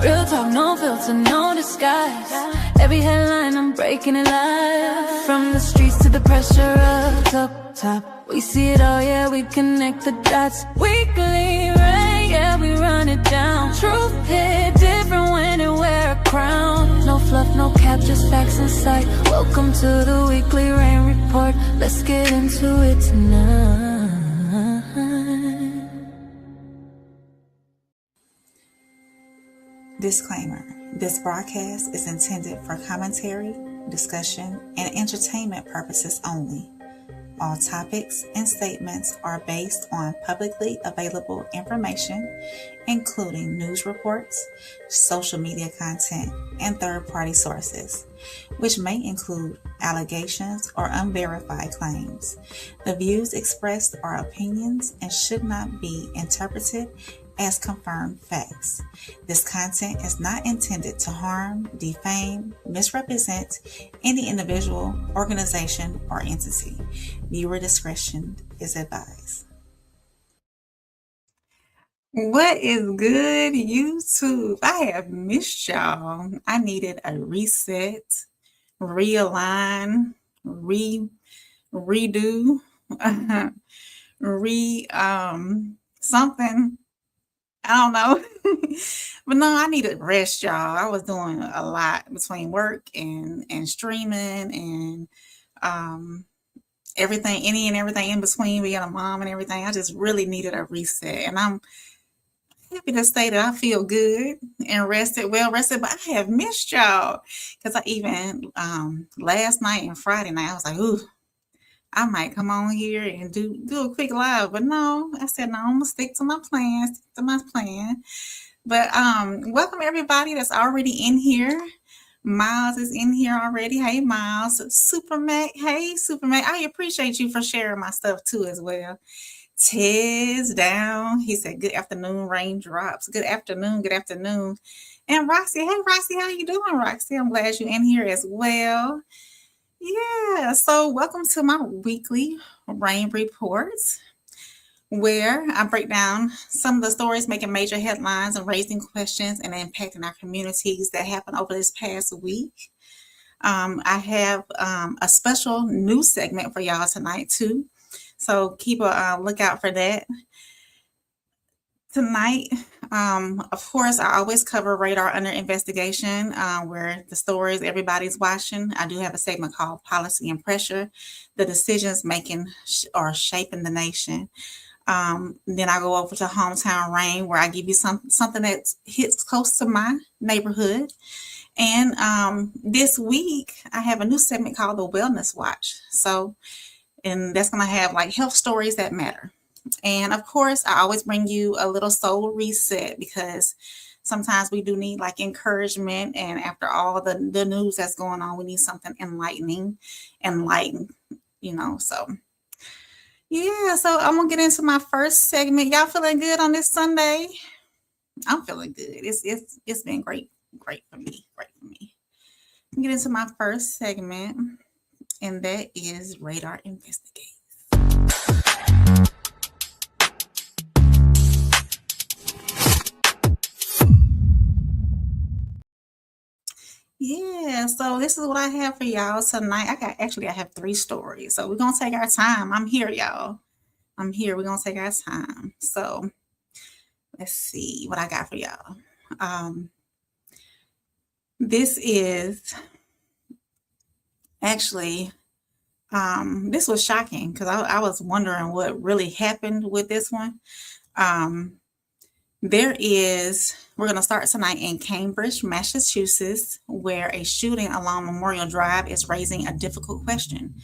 Real talk, no filter, no disguise. Every headline, I'm breaking it live. From the streets to the pressure up top. We see it all, yeah, we connect the dots. Weekly, right, yeah, we run it down. Truth hit different when it wear a crown. No fluff, no cap, just facts in sight. Welcome to the weekly rain report. Let's get into it tonight. Disclaimer: this broadcast is intended for commentary, discussion, and entertainment purposes only. All topics and statements are based on publicly available information, including news reports, social media content, and third-party sources, which may include allegations or unverified claims. The views expressed are opinions and should not be interpreted as confirmed facts. This content is not intended to harm, defame, misrepresent any individual, organization, or entity. Viewer discretion is advised. What is good, YouTube? I have missed y'all. I needed a reset, realign, redo, something. I don't know. But no, I needed rest, y'all. I was doing a lot between work and streaming and everything, any and everything in between, being a mom and everything. I just really needed a reset. And I'm happy to say that I feel good and well rested, but I have missed y'all. Because I even last night and Friday night, I was like, ooh, I might come on here and do a quick live, but no, I said, no, I'm gonna stick to my plan. But welcome everybody that's already in here. Miles is in here already. Hey, Miles. Super Mac. Hey, Super Mac. I appreciate you for sharing my stuff too as well. Ted's down. He said, good afternoon, raindrops. Good afternoon. And Roxy. Hey, Roxy, how you doing, Roxy? I'm glad you're in here as well. Yeah, so welcome to my weekly rain reports, where I break down some of the stories making major headlines and raising questions and impacting our communities that happened over this past week. I have a special news segment for y'all tonight too, so keep a lookout for that. Tonight, of course, I always cover Radar Under Investigation, where the stories everybody's watching. I do have a segment called Policy and Pressure, the decisions making or shaping the nation. Then I go over to Hometown Rain, where I give you something that hits close to my neighborhood. And this week, I have a new segment called The Wellness Watch. And that's going to have like health stories that matter. And of course, I always bring you a little soul reset, because sometimes we do need like encouragement. And after all the news that's going on, we need something enlightening, so yeah. So I'm going to get into my first segment. Y'all feeling good on this Sunday? I'm feeling good. It's been great for me. Get into my first segment, and that is Radar Investigate. Yeah, so this is what I have for y'all tonight. I have 3 stories. So we're going to take our time. I'm here, y'all. I'm here. We're going to take our time. So let's see what I got for y'all. This is actually, this was shocking, because I was wondering what really happened with this one. We're going to start tonight in Cambridge, Massachusetts, where a shooting along Memorial Drive is raising a difficult question.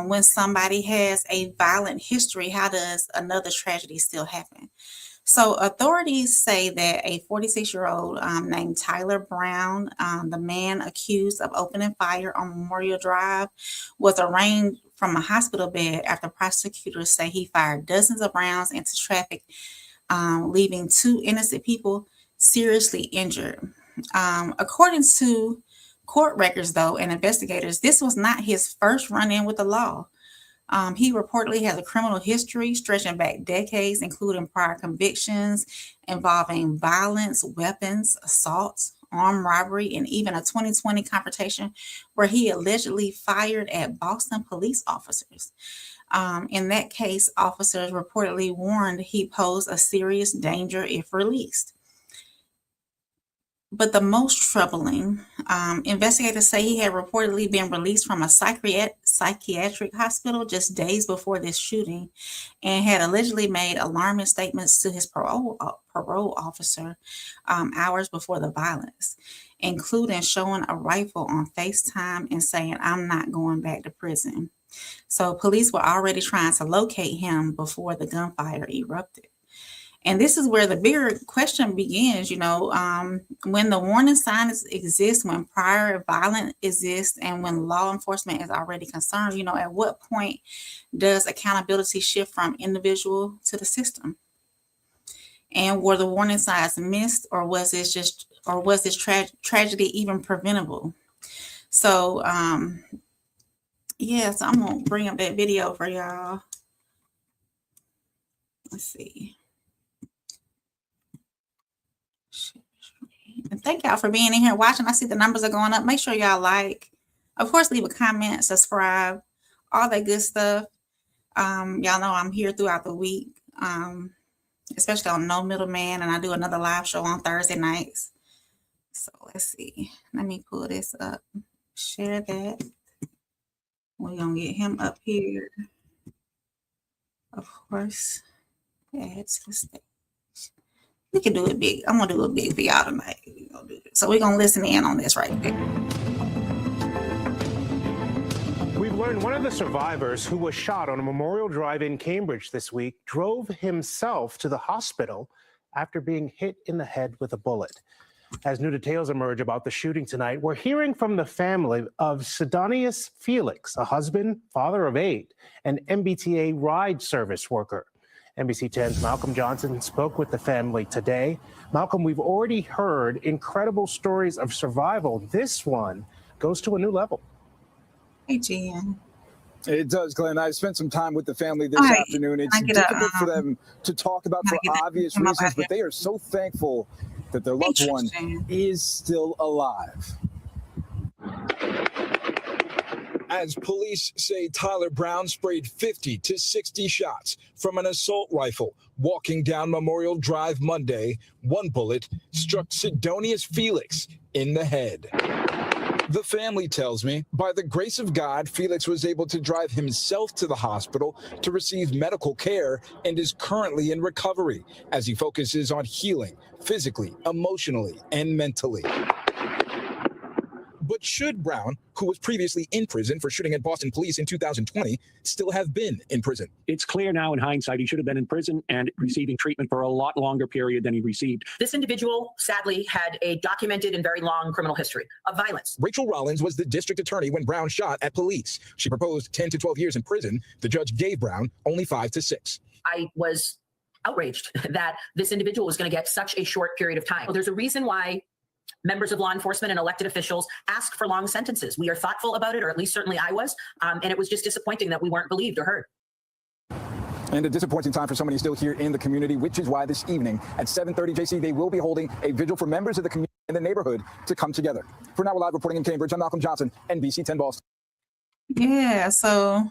When somebody has a violent history, how does another tragedy still happen? So authorities say that a 46-year-old named Tyler Brown, the man accused of opening fire on Memorial Drive, was arraigned from a hospital bed after prosecutors say he fired dozens of rounds into traffic, leaving 2 innocent people seriously injured. According to court records, though, and investigators, this was not his first run-in with the law. He reportedly has a criminal history stretching back decades, including prior convictions involving violence, weapons, assaults, armed robbery, and even a 2020 confrontation where he allegedly fired at Boston police officers. In that case, officers reportedly warned he posed a serious danger if released. But the most troubling, investigators say he had reportedly been released from a psychiatric hospital just days before this shooting and had allegedly made alarming statements to his parole officer hours before the violence, including showing a rifle on FaceTime and saying, "I'm not going back to prison." So police were already trying to locate him before the gunfire erupted. And this is where the bigger question begins, when the warning signs exist, when prior violence exists, and when law enforcement is already concerned, at what point does accountability shift from individual to the system? And were the warning signs missed, or was this tragedy even preventable? So, so I'm gonna bring up that video for y'all. Let's see. And thank y'all for being in here watching. I see the numbers are going up. Make sure y'all like, of course, leave a comment, subscribe, all that good stuff. Y'all know I'm here throughout the week, especially on No Middleman, and I do another live show on Thursday nights. So let's see. Let me pull this up. Share that. We're gonna get him up here. Of course, add to the stage. We can do it big. I'm gonna do it big for y'all tonight. So we're gonna listen in on this right there. We've learned one of the survivors who was shot on a Memorial Drive in Cambridge this week drove himself to the hospital after being hit in the head with a bullet. As new details emerge about the shooting tonight, we're hearing from the family of Sidonius Felix, a husband, father of 8, and MBTA ride service worker. NBC 10's Malcolm Johnson spoke with the family today. Malcolm, we've already heard incredible stories of survival. This one goes to a new level. Hey, Jen. It does, Glenn. I spent some time with the family this afternoon. It's difficult for them to talk about for obvious reasons, but they are so thankful that their loved one is still alive. As police say, Tyler Brown sprayed 50 to 60 shots from an assault rifle walking down Memorial Drive Monday. One bullet struck Sidonius Felix in the head. The family tells me, by the grace of God, Felix was able to drive himself to the hospital to receive medical care and is currently in recovery as he focuses on healing physically, emotionally, and mentally. But should Brown, who was previously in prison for shooting at Boston police in 2020, still have been in prison? It's clear now in hindsight he should have been in prison and receiving treatment for a lot longer period than he received. This individual, sadly, had a documented and very long criminal history of violence. Rachel Rollins was the district attorney when Brown shot at police. She proposed 10 to 12 years in prison. The judge gave Brown only 5 to 6. I was outraged that this individual was going to get such a short period of time. There's a reason why members of law enforcement and elected officials ask for long sentences. We are thoughtful about it, or at least certainly I was, and it was just disappointing that we weren't believed or heard. And a disappointing time for somebody still here in the community, which is why this evening at 7:30, JC, they will be holding a vigil for members of the community in the neighborhood to come together. For now, we're live reporting in Cambridge. I'm Malcolm Johnson, NBC 10 Boston. Yeah, so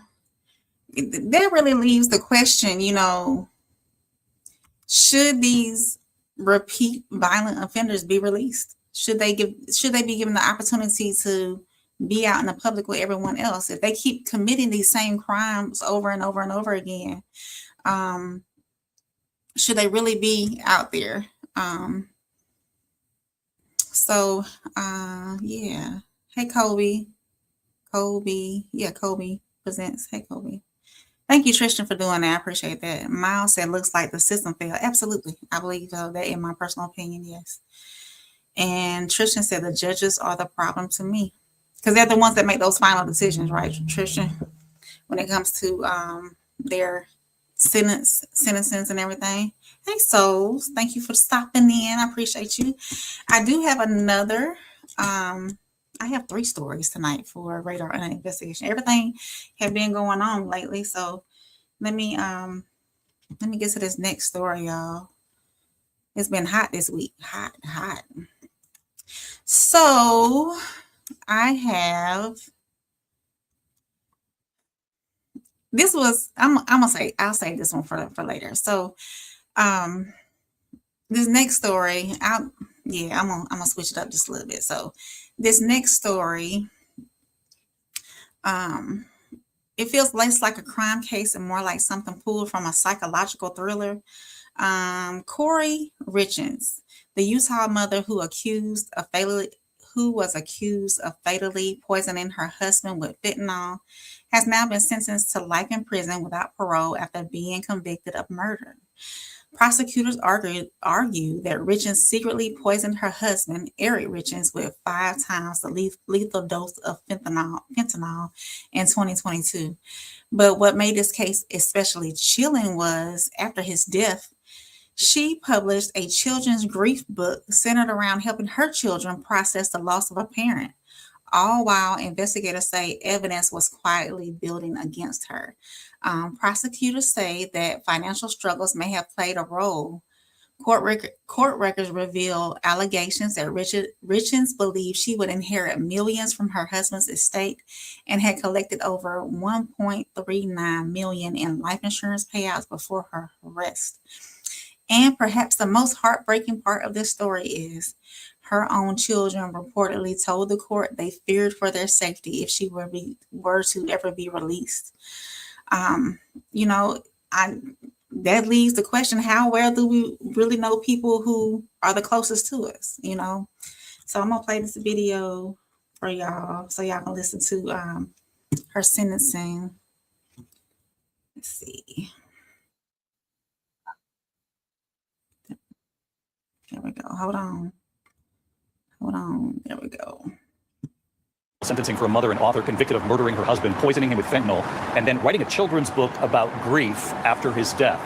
that really leaves the question, should these repeat violent offenders be released? Should they be given the opportunity to be out in the public with everyone else? If they keep committing these same crimes over and over and over again, should they really be out there? Yeah. Hey, Kobe. Yeah, Kobe presents. Hey, Kobe. Thank you, Tristan, for doing that. I appreciate that. Miles said, looks like the system failed. Absolutely. I believe that in my personal opinion, yes. And Tristan said the judges are the problem to me because they're the ones that make those final decisions, right, Tristan, when it comes to their sentences and everything. Hey, Souls, thank you for stopping in. I appreciate you. I do have another I have 3 stories tonight for radar and investigation. Everything had been going on lately, so let me get to this next story, y'all. It's been hot this week. Hot. So I have this was I'll save this one for later. So this next story, I'm gonna switch it up just a little bit. So this next story, it feels less like a crime case and more like something pulled from a psychological thriller. Corey Richens, the Utah mother who was accused of fatally poisoning her husband with fentanyl, has now been sentenced to life in prison without parole after being convicted of murder. Prosecutors argue that Richens secretly poisoned her husband, Eric Richens, with 5 times the lethal dose of fentanyl in 2022. But what made this case especially chilling was after his death, she published a children's grief book centered around helping her children process the loss of a parent, all while investigators say evidence was quietly building against her. Prosecutors say that financial struggles may have played a role. Court records reveal allegations that Richens believed she would inherit millions from her husband's estate and had collected over $1.39 million in life insurance payouts before her arrest. And perhaps the most heartbreaking part of this story is her own children reportedly told the court they feared for their safety if she were to ever be released. That leaves the question, how well do we really know people who are the closest to us, So I'm going to play this video for y'all so y'all can listen to her sentencing. Let's see. There we go. Hold on. There we go. Sentencing for a mother and author convicted of murdering her husband, poisoning him with fentanyl, and then writing a children's book about grief after his death.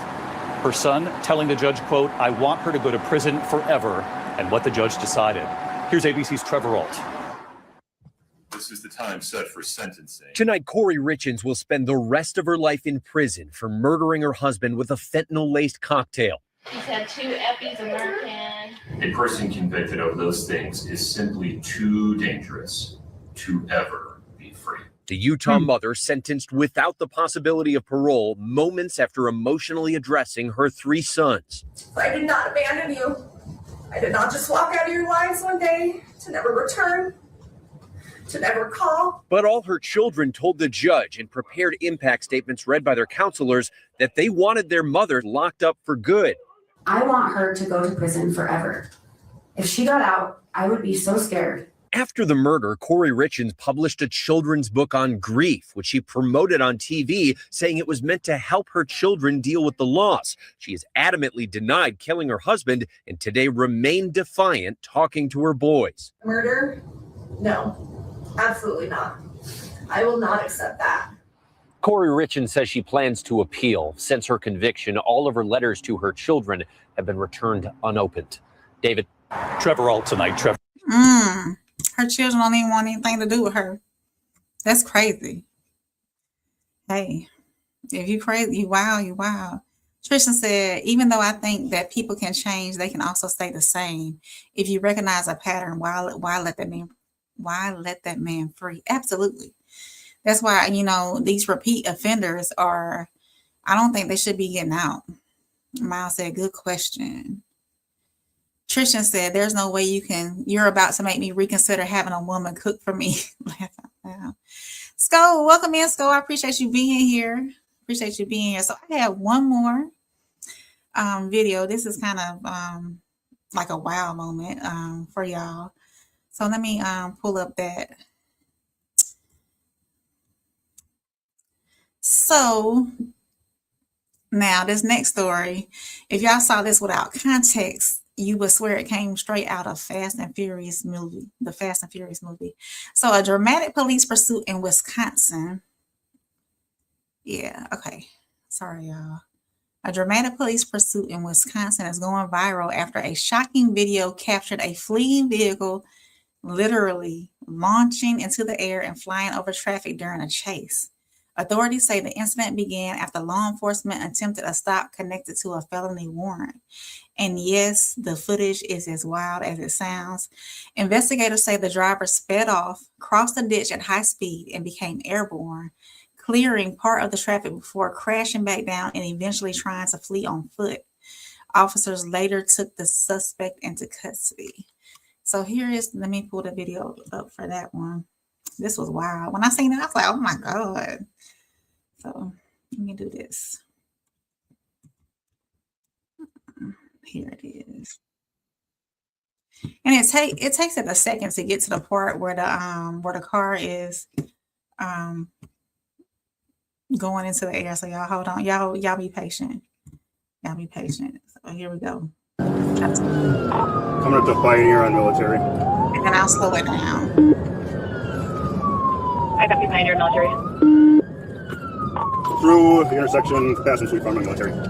Her son telling the judge, quote, "I want her to go to prison forever," and what the judge decided. Here's ABC's Trevor Ault. This is the time set for sentencing. Tonight, Corey Richens will spend the rest of her life in prison for murdering her husband with a fentanyl-laced cocktail. He's had 2 Eppies American. A person convicted of those things is simply too dangerous to ever be free. The Utah mother sentenced without the possibility of parole moments after emotionally addressing her 3 sons. I did not abandon you. I did not just walk out of your lives one day to never return, to never call. But all her children told the judge in prepared impact statements read by their counselors that they wanted their mother locked up for good. I want her to go to prison forever. If she got out, I would be so scared. After the murder, Corey Richens published a children's book on grief, which she promoted on TV, saying it was meant to help her children deal with the loss. She has adamantly denied killing her husband and today remained defiant, talking to her boys. Murder? No, absolutely not. I will not accept that. Corey Richens says she plans to appeal. Since her conviction, all of her letters to her children have been returned unopened. David. Trevor Ault tonight. Trevor. Her children don't even want anything to do with her. That's crazy. Hey, if you crazy, you wild. Tristan said, even though I think that people can change, they can also stay the same. If you recognize a pattern, why let that man free? Absolutely. That's why, these repeat offenders I don't think they should be getting out. Miles said, good question. Tristan said, there's no way you're about to make me reconsider having a woman cook for me. Sko, welcome in, Sko. I appreciate you being here. So I have one more video. This is kind of like a wow moment for y'all. So let me pull up that. So now this next story, if y'all saw this without context, you would swear it came straight out of Fast and Furious movie, the Fast and Furious movie. So a dramatic police pursuit in Wisconsin. Yeah, okay. Sorry, y'all. A dramatic police pursuit in Wisconsin is going viral after a shocking video captured a fleeing vehicle literally launching into the air and flying over traffic during a chase. Authorities say the incident began after law enforcement attempted a stop connected to a felony warrant. And yes, the footage is as wild as it sounds. Investigators say the driver sped off, crossed the ditch at high speed, and became airborne, clearing part of the traffic before crashing back down and eventually trying to flee on foot. Officers later took the suspect into custody. So here is, let me pull the video up for that one. This was wild. When I seen it, I was like, oh my God. So let me do this. Here it is. And it takes it a second to get to the part where the car is going into the air. So y'all hold on. Y'all be patient. Y'all be patient. So here we go. Coming up to Pioneer on Military. And then I'll slow it down. I got you, Pioneer Military. Through the intersection, passing Fleet Farm on Military. 316.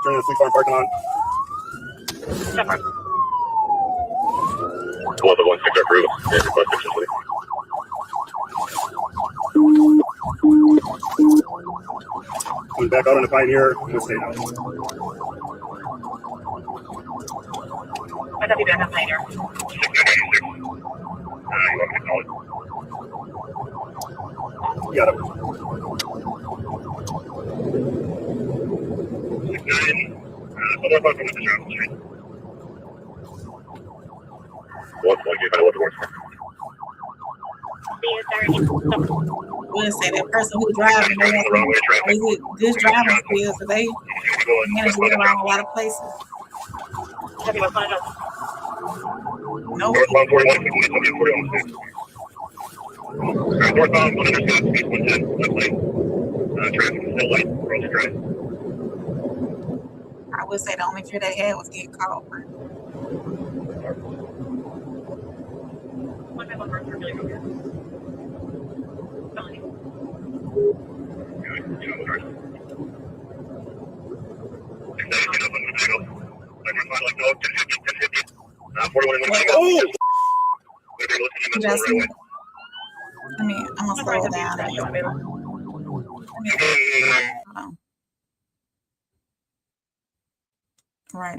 Turning the Fleet Farm parking lot. Step on. 1116 are through. Coming back out on the Pioneer, we'll stay down. I got you back on Pioneer. 696. Got it. 69. Other part from the Travel Street. 125 towards. We'll say that person who driving, they have good driving skills, so they manage to get around a lot of places. No. Northbound 41, northbound 100, east 110, left lane. Traffic is still light, approach drive. I would say the only fear they had was getting caught. I'm gonna slow it down. Right.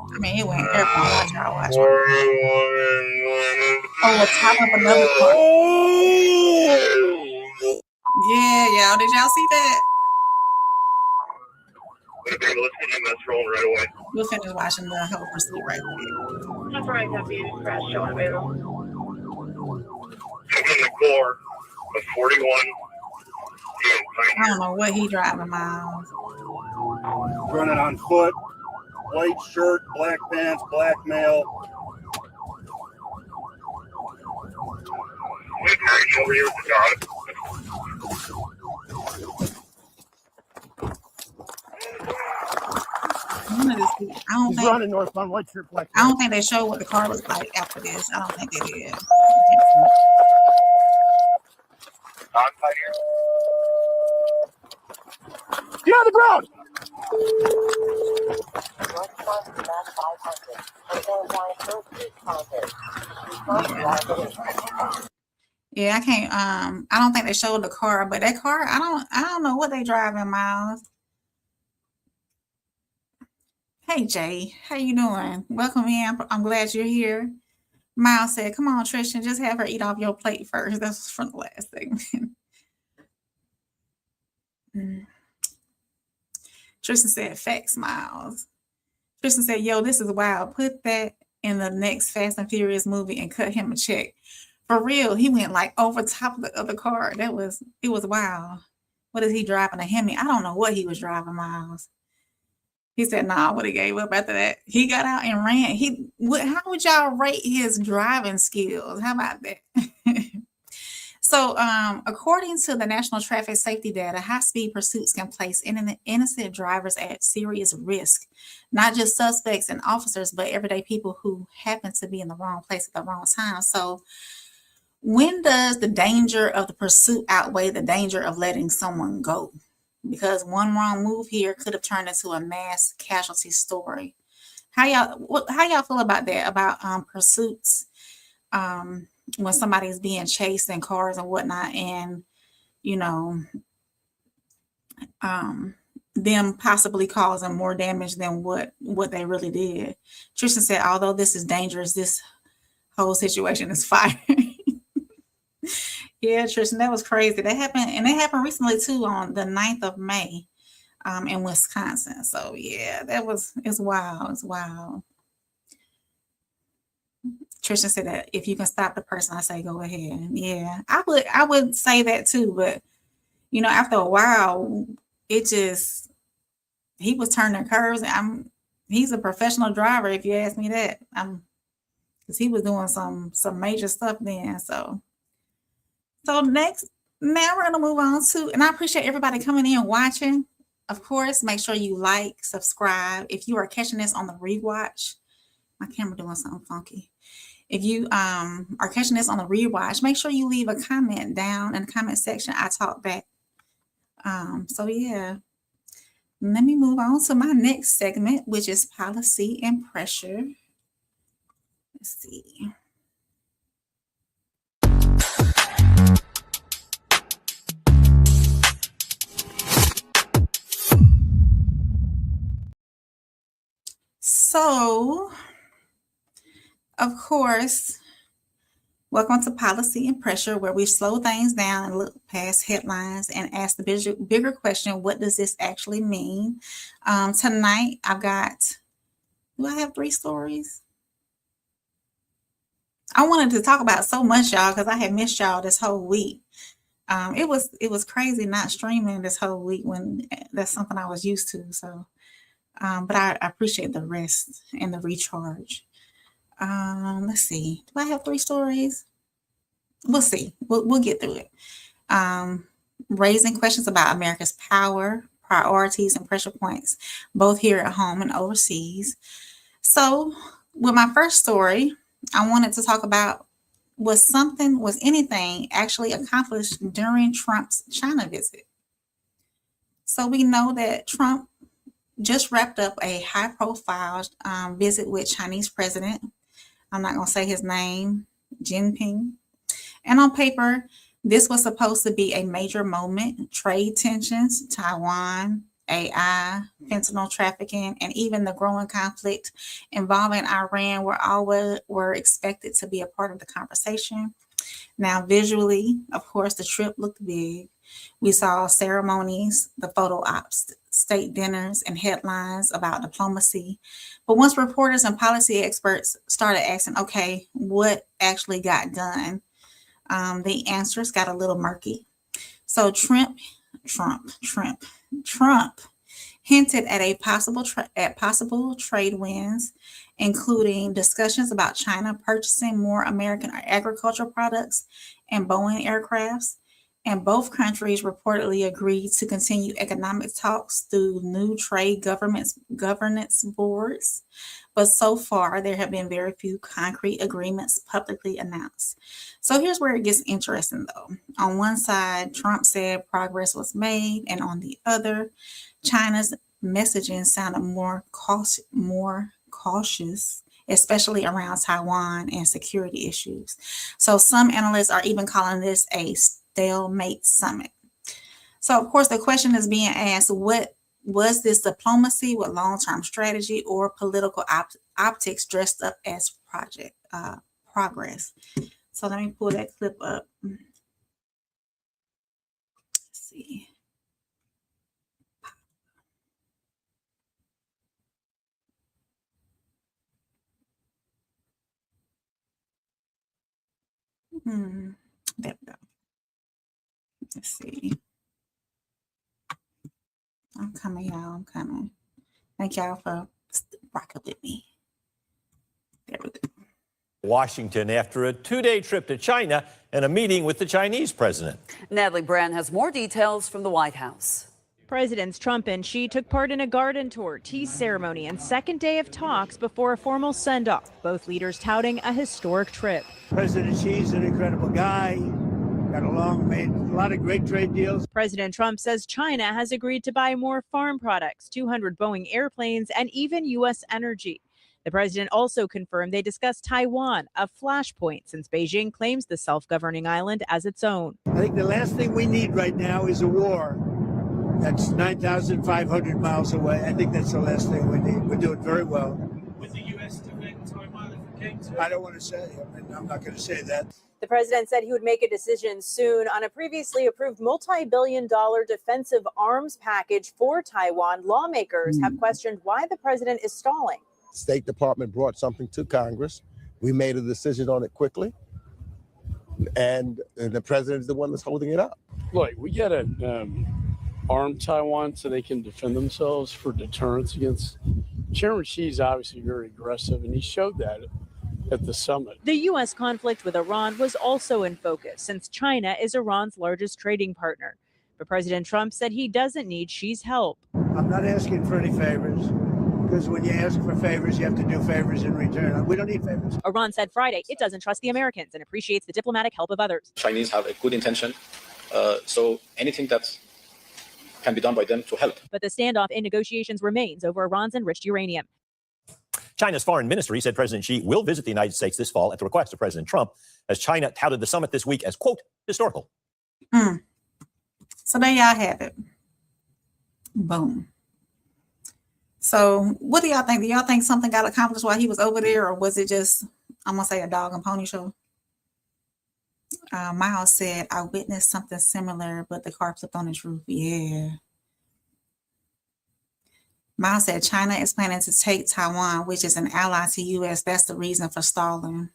I mean, it went airport. Watch. Oh, on top of another car. Yeah, y'all. Did y'all see that? We'll finish watching the whole pursuit right quick. That's right, copy. Crash showing available. The core of 41. I don't know what he driving, Miles. Running on foot, white shirt, black pants, black male. Over here with the dog. He's running northbound, white shirt, black. I don't think they showed what the car was like after this. I don't think they did. Get on the ground! Yeah, I can't. I don't think they showed the car, but that car, I don't know what they driving, Miles. Hey Jay, how you doing? Welcome in. I'm glad you're here. Miles said, "Come on, Tristan, just have her eat off your plate first." That's from the last segment. Tristan said, "Facts, Miles." Tristan said, "Yo, this is wild. Put that in the next Fast and Furious movie and cut him a check." For real, he went like over top of the other car. It was wild. What is he driving? A Hemi? I don't know what he was driving, Miles. He said, "Nah, I would have gave up after that." He got out and ran. How would y'all rate his driving skills? How about that? So, according to the National Traffic Safety Data, high-speed pursuits can place innocent drivers at serious risk. Not just suspects and officers, but everyday people who happen to be in the wrong place at the wrong time. So, when does the danger of the pursuit outweigh the danger of letting someone go? Because one wrong move here could have turned into a mass casualty story. How y'all feel about that? About pursuits, when somebody's being chased in cars and whatnot, and them possibly causing more damage than what they really did. Tristan said, although this is dangerous, this whole situation is fire. Yeah, Tristan, that was crazy. That happened, and it happened recently too, on the 9th of May in Wisconsin. So yeah, it's wild. It's wild. Tristan said that if you can stop the person, I say go ahead. Yeah, I would say that too, but after a while, he was turning curves. He's a professional driver, if you ask me that. Because he was doing some major stuff then. So next, now we're gonna move on to, and I appreciate everybody coming in and watching. Of course, make sure you like, subscribe. If you are catching this on the rewatch, my camera doing something funky. If you are catching this on the rewatch, make sure you leave a comment down in the comment section. I talk back. So yeah, let me move on to my next segment, which is policy and pressure. Let's see. So, of course, welcome to Policy and Pressure, where we slow things down and look past headlines and ask the bigger question, what does this actually mean? Tonight, do I have 3 stories? I wanted to talk about so much, y'all, because I had missed y'all this whole week. It was crazy not streaming this whole week when that's something I was used to. So, but I appreciate the rest and the recharge. Let's see. Do I have 3 stories? We'll see. We'll get through it. Raising questions about America's power, priorities, and pressure points, both here at home and overseas. So, with my first story, I wanted to talk about was anything actually accomplished during Trump's China visit. So we know that Trump just wrapped up a high-profile visit with Chinese president. I'm not going to say his name, Jinping. And on paper, this was supposed to be a major moment. Trade tensions, Taiwan, AI, fentanyl trafficking, and even the growing conflict involving Iran were expected to be a part of the conversation. Now, visually, of course, the trip looked big. We saw ceremonies, the photo ops, state dinners, and headlines about diplomacy. But once reporters and policy experts started asking, okay, what actually got done? The answers got a little murky. So Trump hinted at possible trade wins, including discussions about China purchasing more American agricultural products and Boeing aircrafts. And both countries reportedly agreed to continue economic talks through new trade governance boards. But so far, there have been very few concrete agreements publicly announced. So here's where it gets interesting, though. On one side, Trump said progress was made, and on the other, China's messaging sounded more cautious, especially around Taiwan and security issues. So some analysts are even calling this a stalemate summit. So, of course, the question is being asked, what was this diplomacy with long-term strategy or political optics dressed up as progress? So let me pull that clip up. Let's see. There we go. Let's see. I'm coming, y'all. I'm coming. Thank y'all for rocking with me. There we go. Washington after a 2-day trip to China and a meeting with the Chinese president. Natalie Brand has more details from the White House. Presidents Trump and Xi took part in a garden tour, tea ceremony, and second day of talks before a formal send-off, both leaders touting a historic trip. President Xi's an incredible guy. Got along, made a lot of great trade deals. President Trump says China has agreed to buy more farm products, 200 Boeing airplanes, and even U.S. energy. The president also confirmed they discussed Taiwan, a flashpoint since Beijing claims the self-governing island as its own. I think the last thing we need right now is a war. That's 9,500 miles away. I think that's the last thing we need. We're doing very well. With the U.S. defend Taiwan if it came to it? I don't want to say. I'm not going to say that. The president said he would make a decision soon on a previously approved multi-billion-dollar defensive arms package for Taiwan. Lawmakers have questioned why the president is stalling. State Department brought something to Congress. We made a decision on it quickly. And the president is the one that's holding it up. Look, we got to arm Taiwan so they can defend themselves for deterrence against. Chairman Xi is obviously very aggressive, and he showed that at the summit. The U.S. conflict with Iran was also in focus since China is Iran's largest trading partner. But President Trump said he doesn't need Xi's help. I'm not asking for any favors, because when you ask for favors, you have to do favors in return. We don't need favors. Iran said Friday it doesn't trust the Americans and appreciates the diplomatic help of others. Chinese have a good intention, so anything that can be done by them to help. But the standoff in negotiations remains over Iran's enriched uranium. China's foreign ministry said President Xi will visit the United States this fall at the request of President Trump, as China touted the summit this week as, quote, historical. So there y'all have it. Boom. So what do y'all think? Do y'all think something got accomplished while he was over there, or was it just, I'm going to say, a dog and pony show? Miles said, I witnessed something similar, but the car flipped on its roof. Yeah. Miles said China is planning to take Taiwan, which is an ally to U.S. That's the reason for stalling.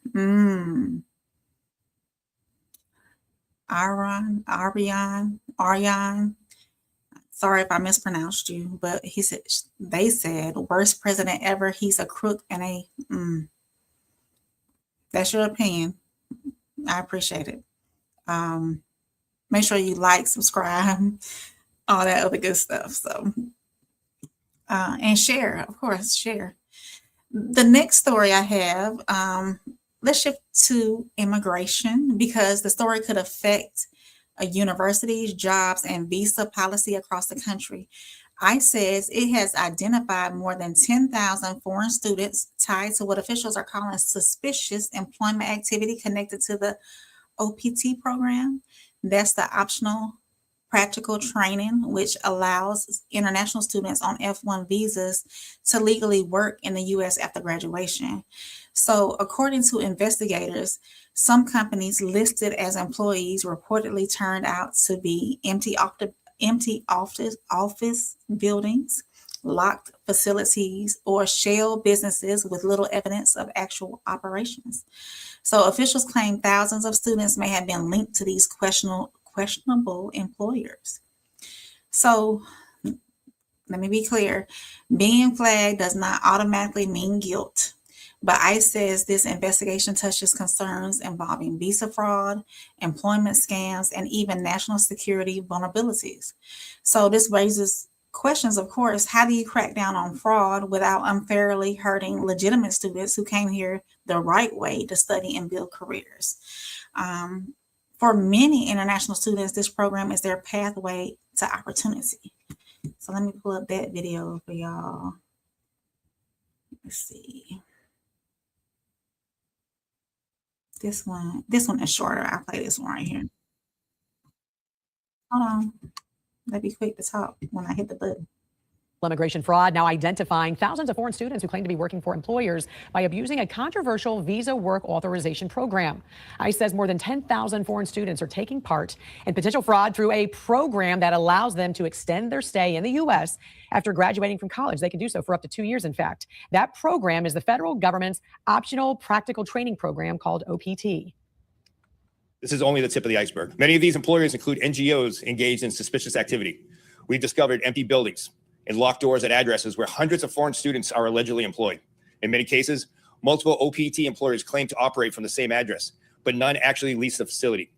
Aryan. Sorry if I mispronounced you, but they said worst president ever. He's a crook and a. That's your opinion. I appreciate it. Make sure you like, subscribe, all that other good stuff. So. And share, of course, share. The next story I have, let's shift to immigration, because the story could affect universities, jobs, and visa policy across the country. ICE says it has identified more than 10,000 foreign students tied to what officials are calling suspicious employment activity connected to the OPT program. That's the optional practical training, which allows international students on F1 visas to legally work in the U.S. after graduation. So according to investigators, some companies listed as employees reportedly turned out to be empty office buildings, locked facilities, or shell businesses with little evidence of actual operations. So officials claim thousands of students may have been linked to these questionable employers. So let me be clear. Being flagged does not automatically mean guilt. But ICE says this investigation touches concerns involving visa fraud, employment scams, and even national security vulnerabilities. So this raises questions, of course. How do you crack down on fraud without unfairly hurting legitimate students who came here the right way to study and build careers? For many international students, this program is their pathway to opportunity. So let me pull up that video for y'all. Let's see. This one is shorter. I'll play this one right here. Hold on. Let me be quick to talk when I hit the button. Immigration fraud now identifying thousands of foreign students who claim to be working for employers by abusing a controversial visa work authorization program. ICE says more than 10,000 foreign students are taking part in potential fraud through a program that allows them to extend their stay in the U.S. after graduating from college. They can do so for up to 2 years, in fact. That program is the federal government's optional practical training program called OPT. This is only the tip of the iceberg. Many of these employers include NGOs engaged in suspicious activity. We've discovered empty buildings and locked doors at addresses where hundreds of foreign students are allegedly employed. In many cases, multiple OPT employers claim to operate from the same address, but none actually lease the facility.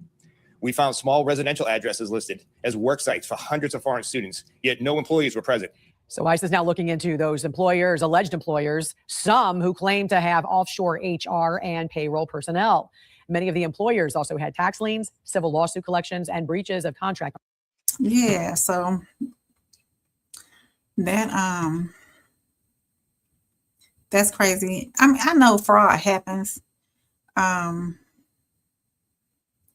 We found small residential addresses listed as work sites for hundreds of foreign students, yet no employees were present. So ICE is now looking into those employers, alleged employers, some who claim to have offshore HR and payroll personnel. Many of the employers also had tax liens, civil lawsuit collections, and breaches of contract. Yeah, so that that's crazy. I mean, I know fraud happens.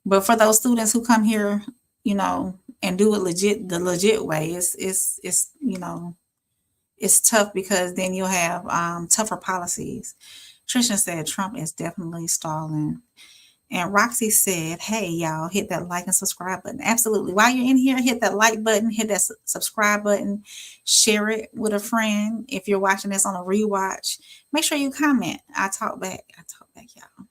But for those students who come here, you know, and do it the legit way, it's you know, it's tough because then you'll have tougher policies. Trisha said Trump is definitely stalling. And Roxy said, hey, y'all, hit that like and subscribe button. Absolutely. While you're in here, hit that like button, hit that subscribe button, share it with a friend. If you're watching this on a rewatch, make sure you comment. I talk back, y'all.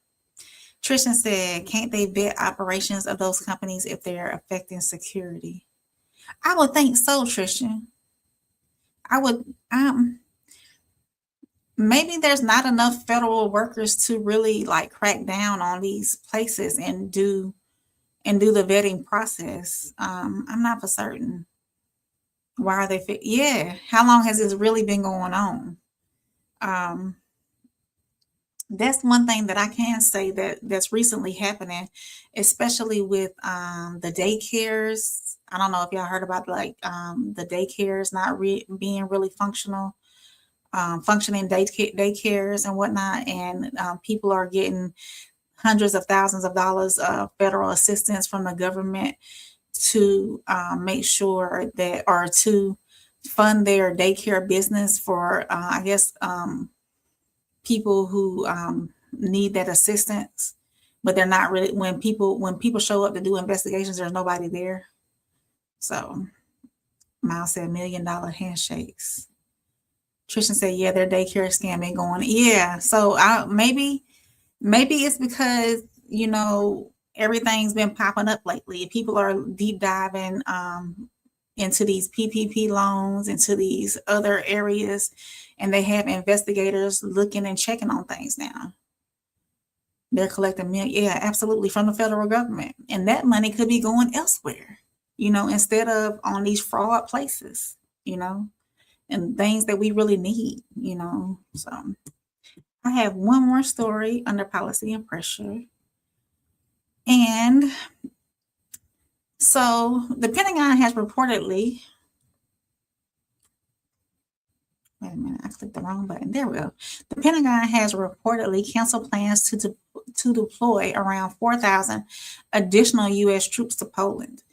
Tristan said, can't they vet operations of those companies if they're affecting security? I would think so, Tristan. I would, maybe there's not enough federal workers to really like crack down on these places and do the vetting process. I'm not for certain. Why are they yeah, how long has this really been going on? That's one thing that I can say that's recently happening, especially with the daycares. I don't know if y'all heard about like the daycares not being really functional. Functioning daycares and whatnot, and people are getting hundreds of thousands of dollars of federal assistance from the government to make sure that, or to fund their daycare business for, I guess, people who need that assistance, but they're not really, when people show up to do investigations, there's nobody there. So Miles said $1 million handshakes. Tristan said, yeah, their daycare scam ain't going. Yeah. So maybe it's because, you know, everything's been popping up lately. People are deep diving into these PPP loans, into these other areas, and they have investigators looking and checking on things now. They're collecting yeah, absolutely, from the federal government. And that money could be going elsewhere, you know, instead of on these fraud places, you know, and things that we really need, you know. So I have one more story under policy and pressure. And so the Pentagon has reportedly, wait a minute, I clicked the wrong button. There we go. The Pentagon has reportedly canceled plans to deploy around 4,000 additional U.S. troops to Poland.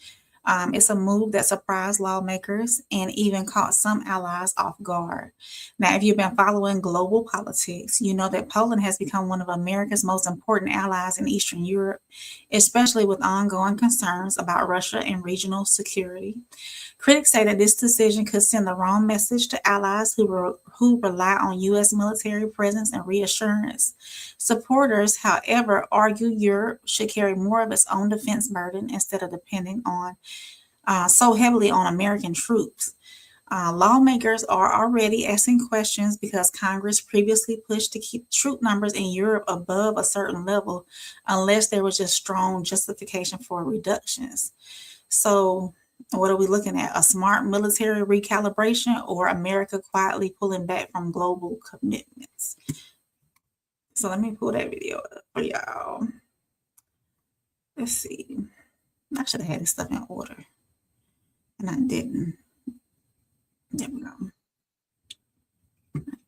It's a move that surprised lawmakers and even caught some allies off guard. Now, if you've been following global politics, you know that Poland has become one of America's most important allies in Eastern Europe, especially with ongoing concerns about Russia and regional security. Critics say that this decision could send the wrong message to allies who rely on U.S. military presence and reassurance. Supporters, however, argue Europe should carry more of its own defense burden instead of depending on so heavily on American troops. Lawmakers are already asking questions because Congress previously pushed to keep troop numbers in Europe above a certain level unless there was just strong justification for reductions. So what are we looking at? A smart military recalibration or America quietly pulling back from global commitments? So let me pull that video up for y'all. Let's see. I should have had this stuff in order, and I didn't. There we go.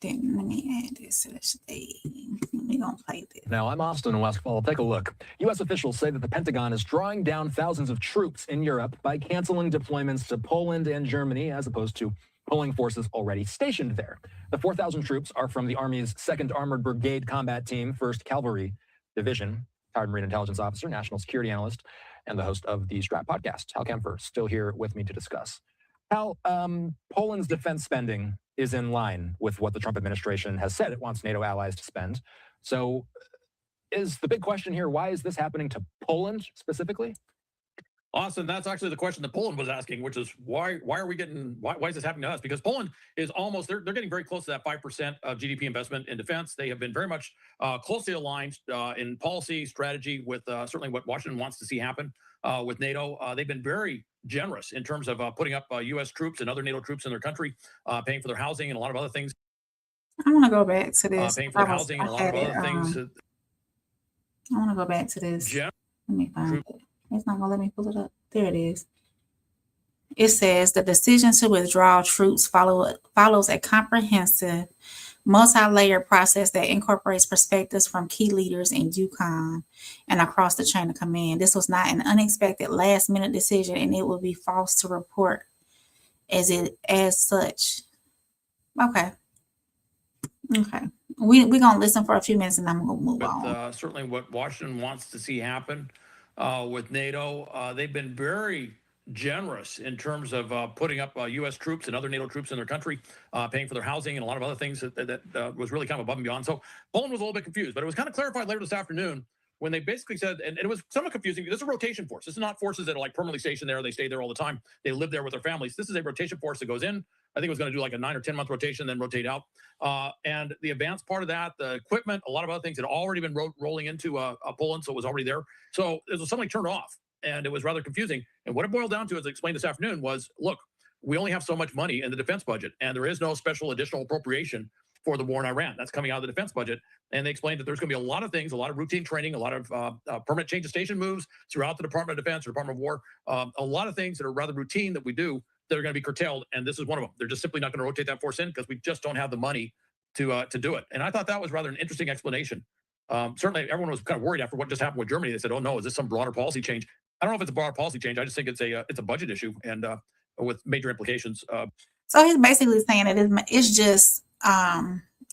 Then let me add this to this thing. We're going to play this. Now, I'm Austin in Westfall. Take a look. U.S. officials say that the Pentagon is drawing down thousands of troops in Europe by canceling deployments to Poland and Germany, as opposed to pulling forces already stationed there. The 4,000 troops are from the Army's 2nd Armored Brigade Combat Team, 1st Cavalry Division. Retired Marine Intelligence Officer, National Security Analyst, and the host of the Strat Podcast. Hal Kempfer, still here with me to discuss. Hal, Poland's defense spending is in line with what the Trump administration has said it wants NATO allies to spend. So is the big question here, why is this happening to Poland specifically? Austin, that's actually the question that Poland was asking, which is why is this happening to us? Because Poland is almost, they're getting very close to that 5% of GDP investment in defense. They have been very much closely aligned in policy strategy with certainly what Washington wants to see happen with NATO. They've been very generous in terms of putting up U.S. troops and other NATO troops in their country, paying for their housing and a lot of other things. I want to go back to this. Paying for their housing and a lot of other things. I want to go back to this. Let me find it. It's not going to let me pull it up. There it is. It says the decision to withdraw troops follows a comprehensive, multi-layered process that incorporates perspectives from key leaders in Yukon and across the chain of command. This was not an unexpected last-minute decision, and it would be false to report as such. Okay. We're going to listen for a few minutes, and then I'm going to move on. Certainly what Washington wants to see happen with NATO. They've been very generous in terms of putting up U.S. troops and other NATO troops in their country, paying for their housing and a lot of other things that was really kind of above and beyond. So Poland was a little bit confused, but it was kind of clarified later this afternoon when they basically said, and it was somewhat confusing, this is a rotation force. This is not forces that are like permanently stationed there. They stay there all the time. They live there with their families. This is a rotation force that goes in. I think it was going to do like a 9 or 10 month rotation, then rotate out. And the advanced part of that, the equipment, a lot of other things had already been rolling into Poland, so it was already there. So it was suddenly turned off, and it was rather confusing. And what it boiled down to, as I explained this afternoon, was, look, we only have so much money in the defense budget, and there is no special additional appropriation for the war in Iran. That's coming out of the defense budget. And they explained that there's going to be a lot of things, a lot of routine training, a lot of permanent change of station moves throughout the Department of Defense or Department of War, a lot of things that are rather routine that we do that are going to be curtailed. And this is one of them. They're just simply not going to rotate that force in because we just don't have the money to do it. And I thought that was rather an interesting explanation. Certainly, everyone was kind of worried after what just happened with Germany. They said, "Oh no, is this some broader policy change?" I don't know if it's a broader policy change. I just think it's a budget issue and with major implications. So he's basically saying that it's just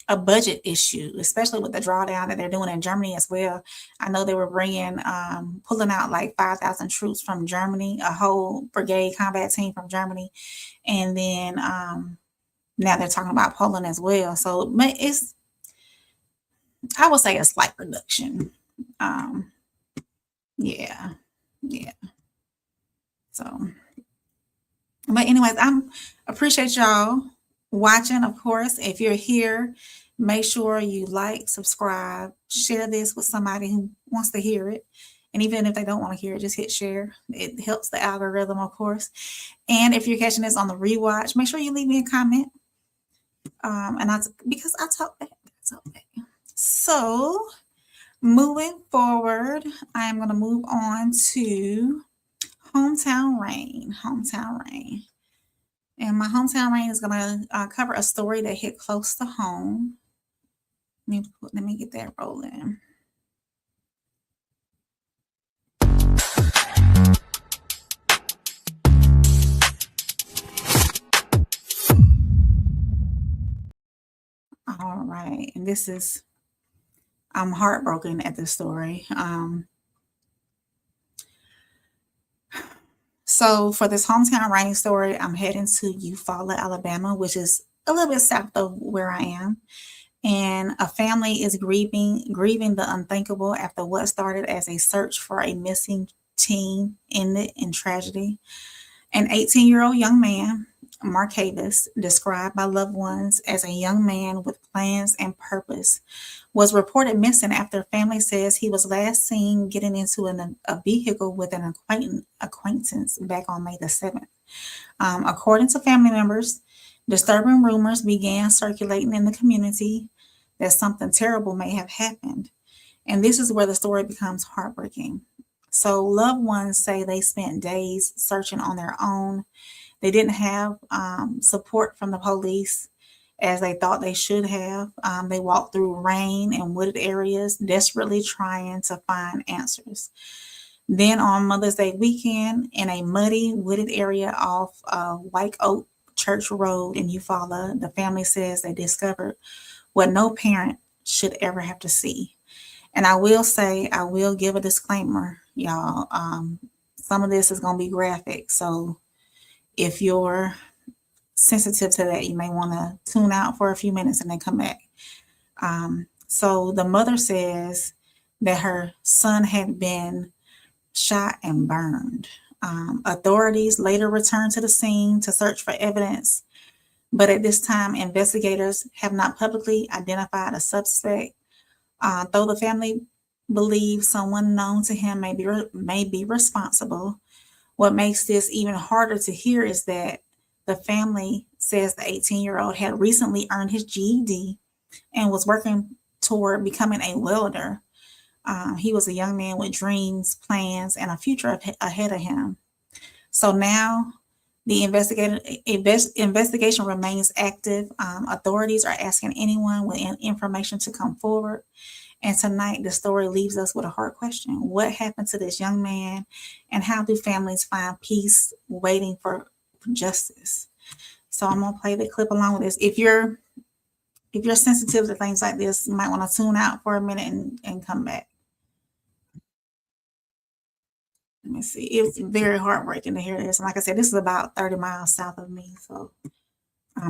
a budget issue, especially with the drawdown that they're doing in Germany as well. I know they were pulling out like 5,000 troops from Germany, a whole brigade combat team from Germany, and then now they're talking about Poland as well. So it's, I would say, a slight reduction. Yeah. So, but anyways, I appreciate y'all watching. Of course, if you're here, make sure you like, subscribe, share this with somebody who wants to hear it. And even if they don't want to hear it, just hit share. It helps the algorithm, of course. And if you're catching this on the rewatch, make sure you leave me a comment. Because I talk back. So moving forward, I am going to move on to Hometown Rain. And my Hometown Rain is going to cover a story that hit close to home. Let me get that rolling. All right. And this is, I'm heartbroken at this story. So for this Hometown Rain story, I'm heading to Eufaula, Alabama, which is a little bit south of where I am. And a family is grieving the unthinkable after what started as a search for a missing teen ended in tragedy. An 18-year-old young man, Marcavis, described by loved ones as a young man with plans and purpose, was reported missing after family says he was last seen getting into a vehicle with an acquaintance back on May the 7th. According to family members, disturbing rumors began circulating in the community that something terrible may have happened. And this is where the story becomes heartbreaking. So loved ones say they spent days searching on their own. They didn't have support from the police as they thought they should have. They walked through rain and wooded areas, desperately trying to find answers. Then on Mother's Day weekend, in a muddy, wooded area off White Oak Church Road in Eufaula, the family says they discovered what no parent should ever have to see. And I will give a disclaimer, y'all. Some of this is going to be graphic. So if you're sensitive to that, you may want to tune out for a few minutes and then come back. So the mother says that her son had been shot and burned. Authorities later returned to the scene to search for evidence, but at this time, investigators have not publicly identified a suspect. Though the family believes someone known to him may be responsible, what makes this even harder to hear is that the family says the 18-year-old had recently earned his GED and was working toward becoming a welder. He was a young man with dreams, plans, and a future ahead of him. So now the investigation remains active. Authorities are asking anyone with information to come forward. And tonight, the story leaves us with a hard question. What happened to this young man, and how do families find peace waiting for justice? So I'm gonna play the clip along with this. If you're sensitive to things like this, you might want to tune out for a minute and come back. Let me see. It's very heartbreaking to hear this. And like I said, this is about 30 miles south of me. So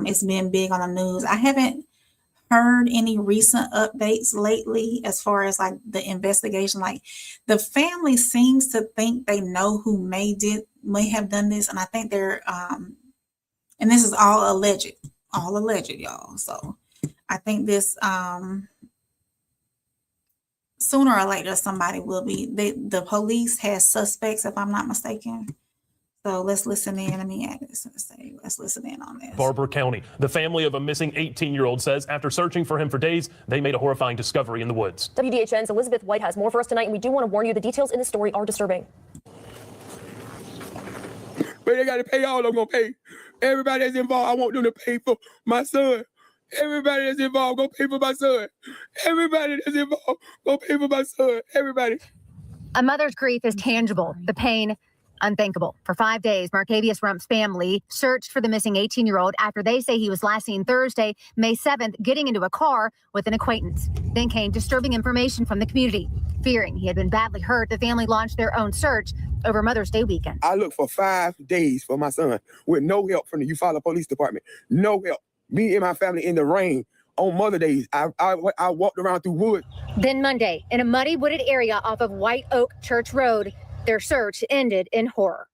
it's been big on the news. I haven't heard any recent updates lately as far as like the investigation. Like the family seems to think they know who may have done this. And I think they're, and this is all alleged, y'all. So I think this, sooner or later, somebody will be, the police has suspects, if I'm not mistaken. So let's listen in. Let me add this and say, let's listen in on this. Barber County. The family of a missing 18-year-old says after searching for him for days, they made a horrifying discovery in the woods. WDHN's Elizabeth White has more for us tonight, and we do want to warn you the details in the story are disturbing. But they got to pay all I'm going to pay. Everybody that's involved, I want them to pay for my son. Everybody that's involved, go pay for my son. Everybody that's involved, go pay for my son. Everybody. A mother's grief is tangible. The pain, unthinkable. For 5 days, Marcavius Rump's family searched for the missing 18-year-old after they say he was last seen Thursday, May 7th, getting into a car with an acquaintance. Then came disturbing information from the community. Fearing he had been badly hurt, the family launched their own search over Mother's Day weekend. I looked for 5 days for my son with no help from the Eufaula Police Department. No help. Me and my family in the rain on Mother's Day. I walked around through woods. Then Monday, in a muddy, wooded area off of White Oak Church Road, their search ended in horror.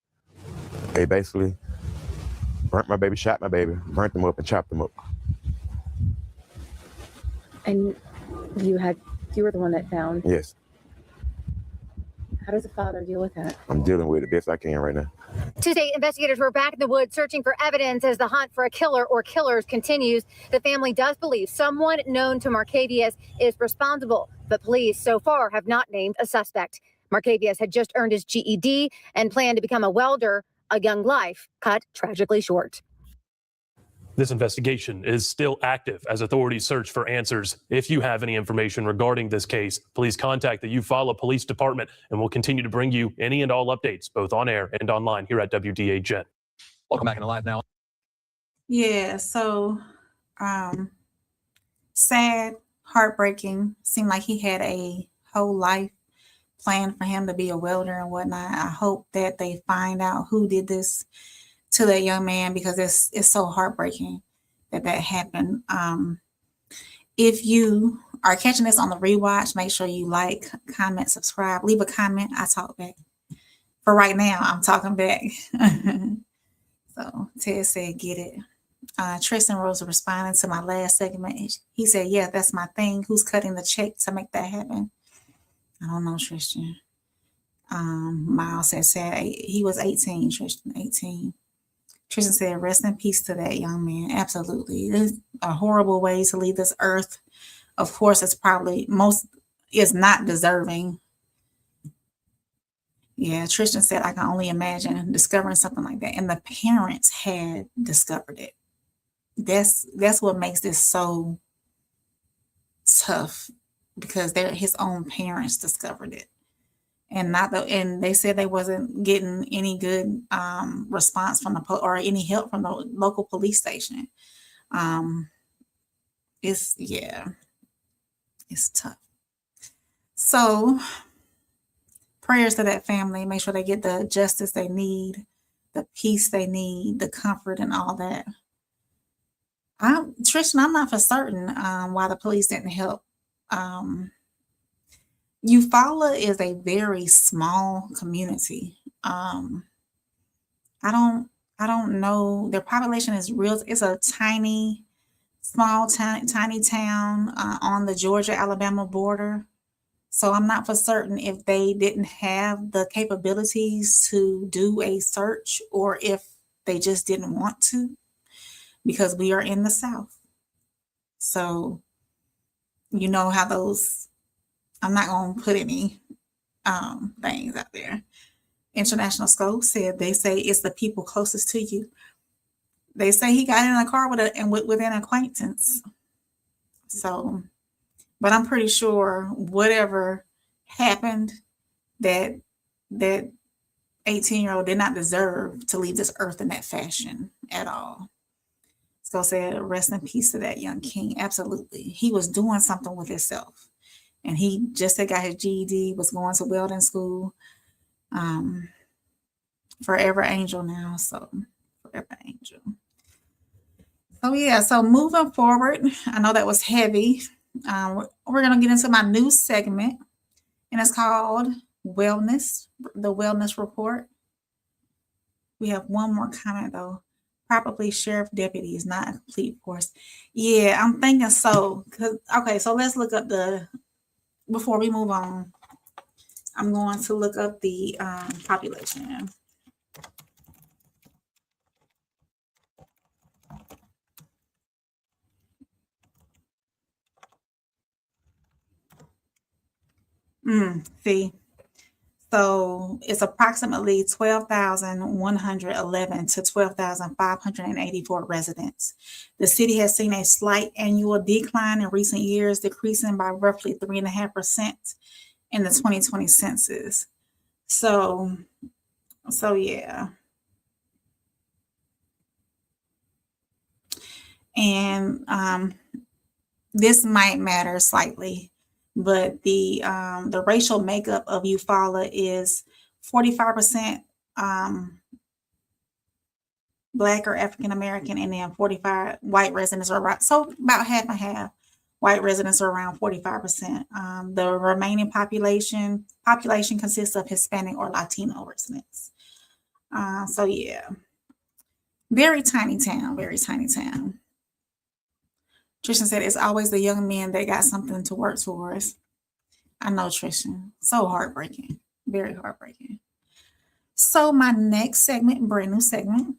They basically burnt my baby, shot my baby, burnt them up and chopped them up. And you were the one that found? Yes. How does a father deal with that? I'm dealing with it best I can right now. Tuesday, investigators were back in the woods searching for evidence as the hunt for a killer or killers continues. The family does believe someone known to Marcavius is responsible, but police so far have not named a suspect. Marcavius had just earned his GED and planned to become a welder, a young life cut tragically short. This investigation is still active as authorities search for answers. If you have any information regarding this case, please contact the Eufaula Police Department, and we'll continue to bring you any and all updates, both on air and online here at WDHN. Welcome back into Live Now. Yeah, so sad, heartbreaking. Seemed like he had a whole life planned for him to be a welder and whatnot. I hope that they find out who did this to that young man, because it's so heartbreaking that happened. If you are catching this on the rewatch, make sure you like, comment, subscribe, leave a comment. I talk back. For right now, I'm talking back. So Ted said, get it. Tristan Rose responding to my last segment. He said, yeah, that's my thing. Who's cutting the check to make that happen? I don't know, Tristan. Miles said he was 18, Tristan, 18. Tristan said, rest in peace to that young man. Absolutely. It's a horrible way to leave this earth. Of course, it's probably is not deserving. Yeah, Tristan said, I can only imagine discovering something like that. And the parents had discovered it. That's what makes this so tough, because his own parents discovered it. And and they said they wasn't getting any good response from or any help from the local police station. It's tough. So prayers to that family. Make sure they get the justice they need, the peace they need, the comfort and all that. Tristan, I'm not for certain why the police didn't help. Eufaula is a very small community. I don't know. Their population is real. It's a tiny, small town, tiny town on the Georgia-Alabama border. So I'm not for certain if they didn't have the capabilities to do a search or if they just didn't want to, because we are in the South. So you know how those, I'm not going to put any things out there. International Scope said, they say it's the people closest to you. They say he got in a car with an acquaintance. So, but I'm pretty sure whatever happened, that 18-year-old did not deserve to leave this earth in that fashion at all. Scope said, rest in peace to that young king. Absolutely. He was doing something with himself. And he just had got his GED, was going to welding school. Forever angel now, so forever angel. So yeah, so moving forward, I know that was heavy. We're going to get into my new segment, and it's called Wellness, the Wellness Report. We have one more comment though. Probably sheriff deputy is not a complete force. Yeah, I'm thinking so. Okay, so let's look up before we move on, I'm going to look up the population. See, so it's approximately 12,111 to 12,584 residents. The city has seen a slight annual decline in recent years, decreasing by roughly 3.5% in the 2020 census. So yeah. And this might matter slightly, but the racial makeup of Eufaula is 45% Black or African American, and then 45 white residents are around, so about half and half. White residents are around 45%. The remaining population consists of Hispanic or Latino residents. So yeah, very tiny town, very tiny town. Trishan said, it's always the young men that got something to work towards. I know, Trishan. So heartbreaking. Very heartbreaking. So my next segment, brand new segment,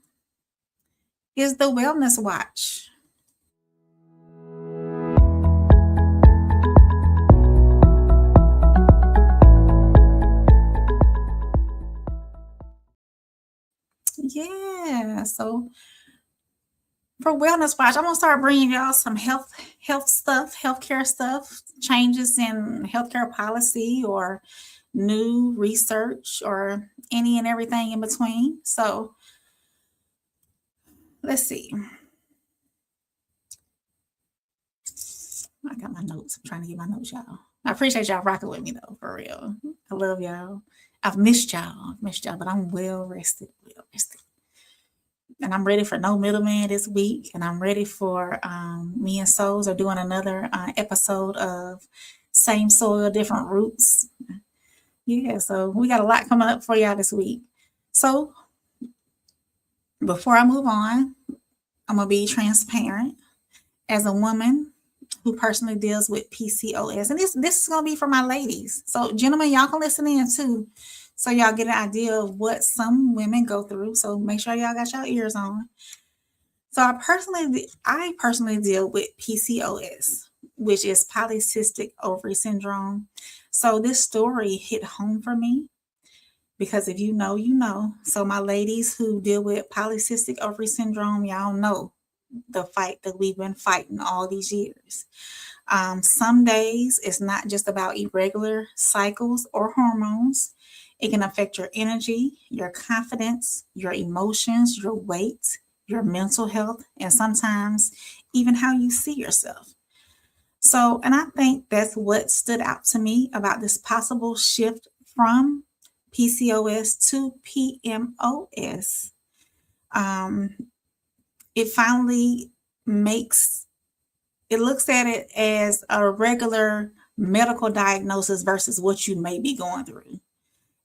is the Wellness Watch. Yeah, so for Wellness Watch, I'm gonna start bringing y'all some health stuff, healthcare stuff, changes in healthcare policy or new research or any and everything in between. So let's see. I got my notes. I'm trying to get my notes, y'all. I appreciate y'all rocking with me though, for real. I love y'all. I've missed y'all, but I'm well rested. And I'm ready for No Middleman this week. And I'm ready for me and Souls are doing another episode of Same Soil, Different Roots. Yeah, so we got a lot coming up for y'all this week. So before I move on, I'm going to be transparent. As a woman who personally deals with PCOS, and this is going to be for my ladies. So gentlemen, y'all can listen in too. So y'all get an idea of what some women go through. So make sure y'all got your ears on. So I personally deal with PCOS, which is polycystic ovary syndrome. So this story hit home for me because if you know, you know. So my ladies who deal with polycystic ovary syndrome, y'all know the fight that we've been fighting all these years. Some days it's not just about irregular cycles or hormones. It can affect your energy, your confidence, your emotions, your weight, your mental health, and sometimes even how you see yourself. So, and I think that's what stood out to me about this possible shift from PCOS to PMOS. It finally looks at it as a regular medical diagnosis versus what you may be going through.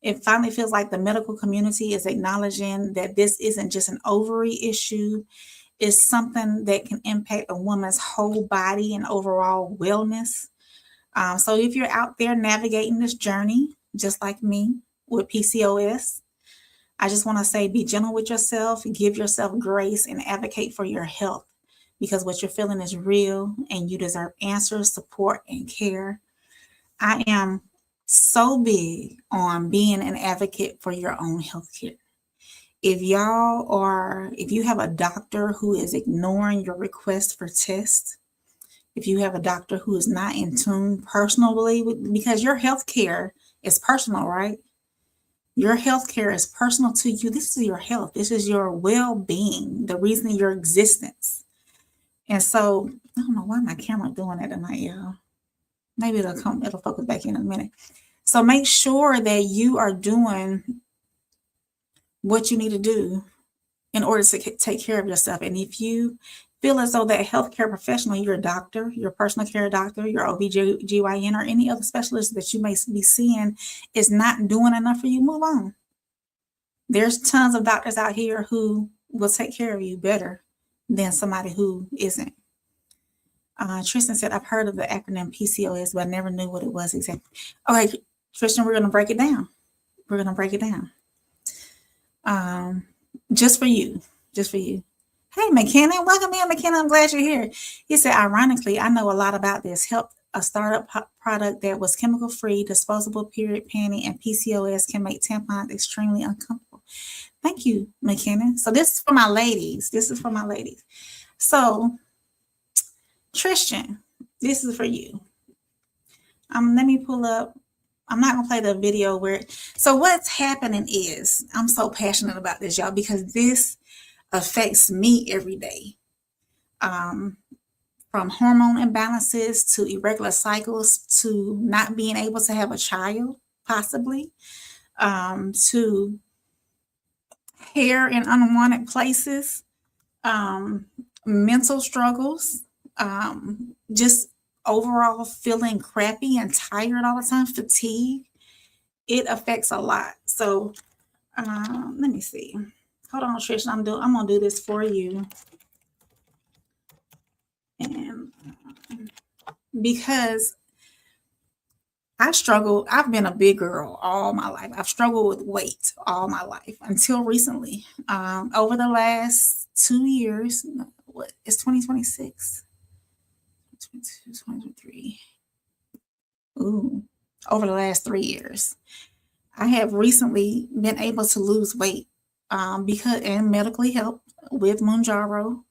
It finally feels like the medical community is acknowledging that this isn't just an ovary issue. It's something that can impact a woman's whole body and overall wellness. So if you're out there navigating this journey, just like me with PCOS, I just want to say, be gentle with yourself, give yourself grace, and advocate for your health, because what you're feeling is real and you deserve answers, support, and care. I am so big on being an advocate for your own health care. If you have a doctor who is ignoring your request for tests, if you have a doctor who is not in tune personally, because your health care is personal, right? Your health care is personal to you. This is your health. This is your well-being, the reason your existence. And so, I don't know why my camera doing that tonight, y'all. Maybe it'll focus back in a minute. So make sure that you are doing what you need to do in order to take care of yourself. And if you feel as though that healthcare professional, your doctor, your personal care doctor, your OBGYN, or any other specialist that you may be seeing is not doing enough for you, move on. There's tons of doctors out here who will take care of you better than somebody who isn't. Tristan said, I've heard of the acronym PCOS, but I never knew what it was exactly. Okay, Tristan, we're going to break it down. We're going to break it down. Just for you. Hey, McKenna, welcome in, McKenna. I'm glad you're here. He said, ironically, I know a lot about this. Helped a startup product that was chemical-free, disposable period panty, and PCOS can make tampons extremely uncomfortable. Thank you, McKenna. So this is for my ladies. So, Tristan, this is for you. Let me pull up. I'm not gonna play the video so what's happening is, I'm so passionate about this, y'all, because this affects me every day. From hormone imbalances to irregular cycles to not being able to have a child, possibly, to hair in unwanted places, mental struggles, just overall feeling crappy and tired all the time, fatigue. It affects a lot. So let me see. Hold on, Trish. I'm gonna do this for you. And because I've been a big girl all my life. I've struggled with weight all my life until recently. Over the last 2 years, it's 2026. 2023. Over the last 3 years, I have recently been able to lose weight and medically helped with Mounjaro.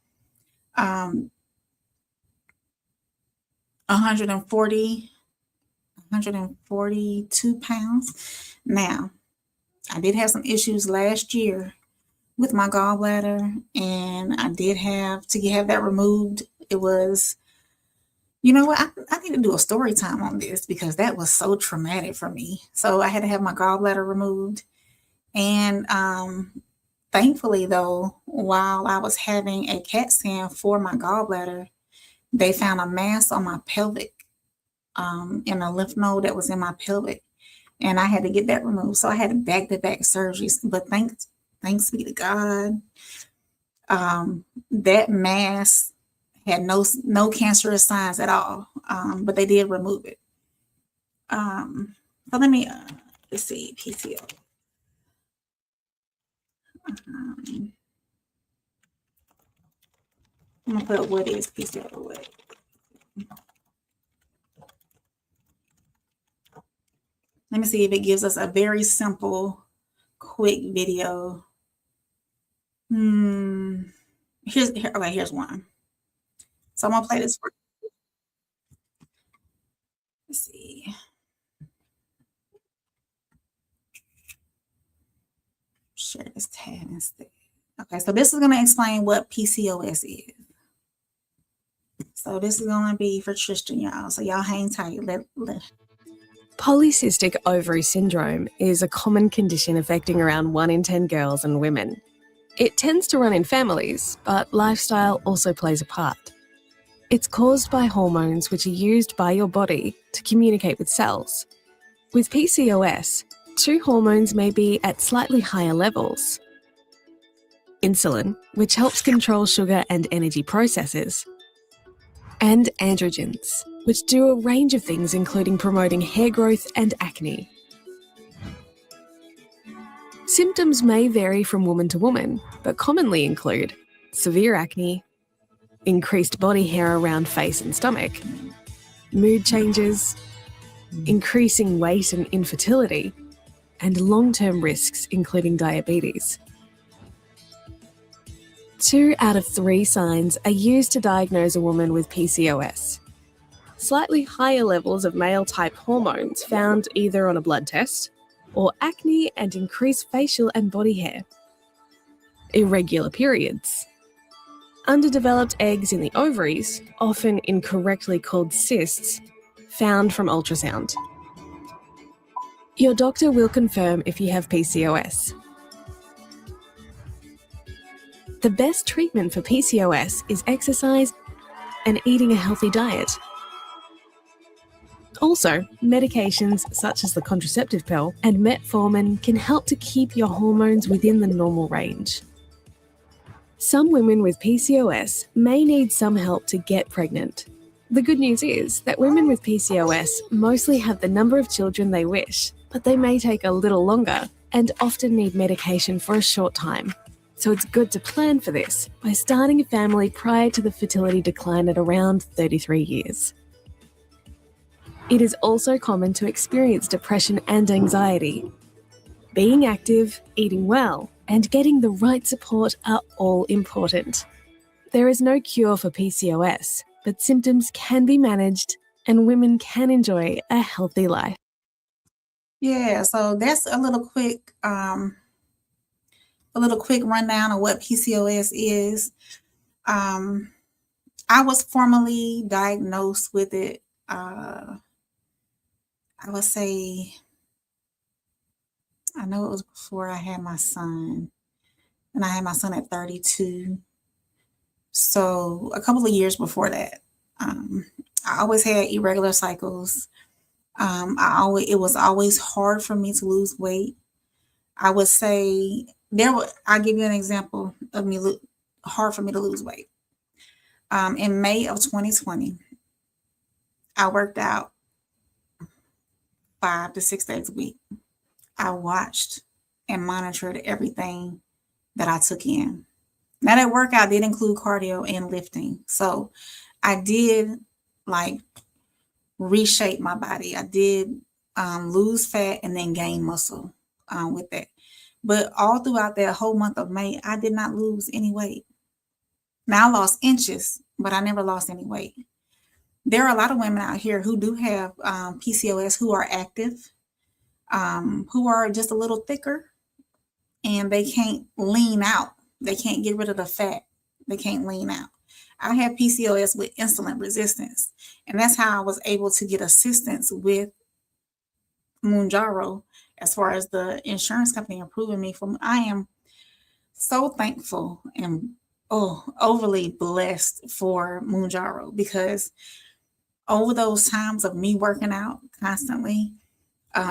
142 pounds. Now, I did have some issues last year with my gallbladder, and I did have to have that removed. It was, you know what, I need to do a story time on this because that was so traumatic for me. So I had to have my gallbladder removed. And thankfully, though, while I was having a CAT scan for my gallbladder, they found a mass on my pelvic, in a lymph node that was in my pelvic. And I had to get that removed. So I had back-to-back surgeries. But thanks be to God, that mass had no cancerous signs at all, but they did remove it. So let me, let's see, PCO. I'm gonna put what is PCOS. Let me see if it gives us a very simple, quick video. Here's one. So I'm gonna play this for you. Let's see. Share this tab instead. Okay, so this is gonna explain what PCOS is. So this is gonna be for Tristan, y'all. So y'all hang tight. Polycystic ovary syndrome is a common condition affecting around 1 in 10 girls and women. It tends to run in families, but lifestyle also plays a part. It's caused by hormones which are used by your body to communicate with cells. With PCOS, Two hormones may be at slightly higher levels. Insulin, which helps control sugar and energy processes, and androgens, which do a range of things including promoting hair growth and acne. Symptoms may vary from woman to woman, but commonly include severe acne, increased body hair around face and stomach, mood changes, increasing weight and infertility, and long-term risks including diabetes. 2 out of 3 signs are used to diagnose a woman with PCOS. Slightly higher levels of male-type hormones found either on a blood test, or acne and increased facial and body hair. Irregular periods. Underdeveloped eggs in the ovaries, often incorrectly called cysts, found from ultrasound. Your doctor will confirm if you have PCOS. The best treatment for PCOS is exercise and eating a healthy diet. Also, medications such as the contraceptive pill and metformin can help to keep your hormones within the normal range. Some women with PCOS may need some help to get pregnant. The good news is that women with PCOS mostly have the number of children they wish, but they may take a little longer and often need medication for a short time. So it's good to plan for this by starting a family prior to the fertility decline at around 33 years. It is also common to experience depression and anxiety. Being active, eating well, and getting the right support are all important. There is no cure for PCOS, but symptoms can be managed and women can enjoy a healthy life. Yeah, so that's a little quick rundown of what PCOS is. I was formally diagnosed with it, I would say, I know it was before I had my son, and I had my son at 32. So a couple of years before that, I always had irregular cycles. It was always hard for me to lose weight. I would say I'll give you an example of hard for me to lose weight. In May of 2020, I worked out 5 to 6 days a week. I watched and monitored everything that I took in. Now that workout did include cardio and lifting. So I did reshape my body. I did lose fat and then gain muscle with that. But all throughout that whole month of May, I did not lose any weight. Now I lost inches, but I never lost any weight. There are a lot of women out here who do have PCOS who are active, who are just a little thicker, and they can't lean out. They can't get rid of the fat. They can't lean out. I have PCOS with insulin resistance, and that's how I was able to get assistance with Mounjaro as far as the insurance company approving me for. I am so thankful and overly blessed for Mounjaro, because over those times of me working out constantly,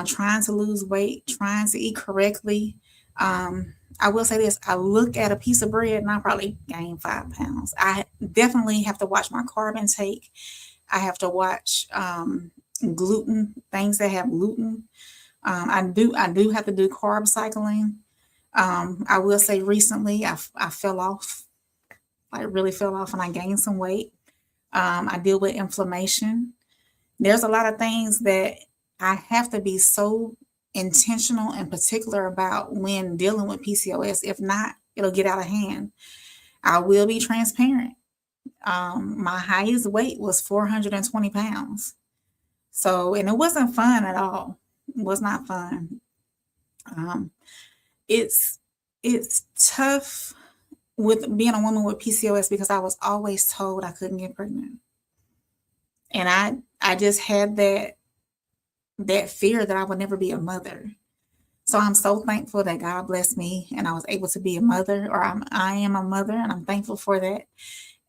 trying to lose weight, trying to eat correctly, I will say this, I look at a piece of bread and I probably gain 5 pounds. I definitely have to watch my carb intake. I have to watch gluten, things that have gluten. I do have to do carb cycling. I will say recently I fell off. I really fell off and I gained some weight. I deal with inflammation. There's a lot of things that I have to be so intentional and particular about when dealing with PCOS. If not, it'll get out of hand. I will be transparent. My highest weight was 420 pounds. So, and it wasn't fun at all. It was not fun. It's tough with being a woman with PCOS because I was always told I couldn't get pregnant. And I just had that fear that I would never be a mother. So I'm so thankful that God blessed me and I was able to be a mother, or I am a mother, and I'm thankful for that.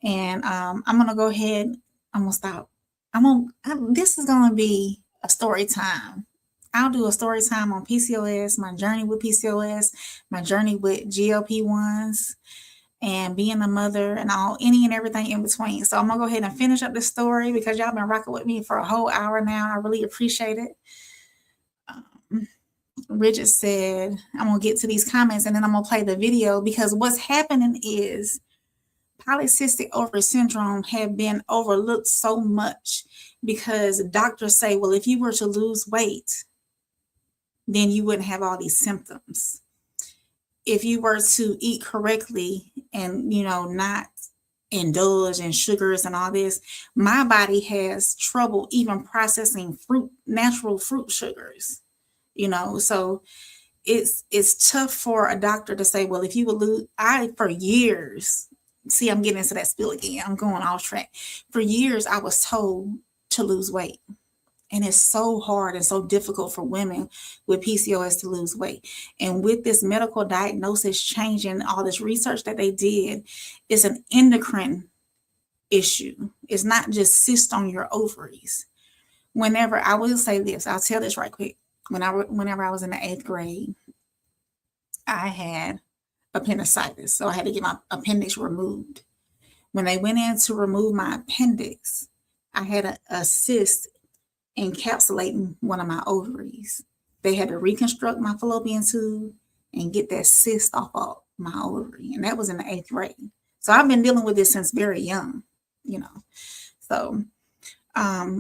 And I'm going to go ahead. I'm going to stop. This is going to be a story time. I'll do a story time on PCOS, my journey with PCOS, my journey with GLP-1s, and being a mother, and any and everything in between. So I'm gonna go ahead and finish up this story because y'all been rocking with me for a whole hour now. I really appreciate it. Bridget said, I'm gonna get to these comments and then I'm gonna play the video, because what's happening is polycystic ovary syndrome have been overlooked so much because doctors say, well, if you were to lose weight, then you wouldn't have all these symptoms. If you were to eat correctly and, not indulge in sugars and all this, my body has trouble even processing natural fruit sugars, so it's tough for a doctor to say, well, if you would lose, for years, see, I'm getting into that spiel again. I'm going off track. For years, I was told to lose weight. And it's so hard and so difficult for women with PCOS to lose weight. And with this medical diagnosis changing, all this research that they did, it's an endocrine issue. It's not just cyst on your ovaries. Whenever, I will say this, I'll tell this right quick. Whenever I was in the 8th grade, I had appendicitis. So I had to get my appendix removed. When they went in to remove my appendix, I had a cyst encapsulating one of my ovaries. They had to reconstruct my fallopian tube and get that cyst off of my ovary. And that was in the 8th grade. So I've been dealing with this since very young, So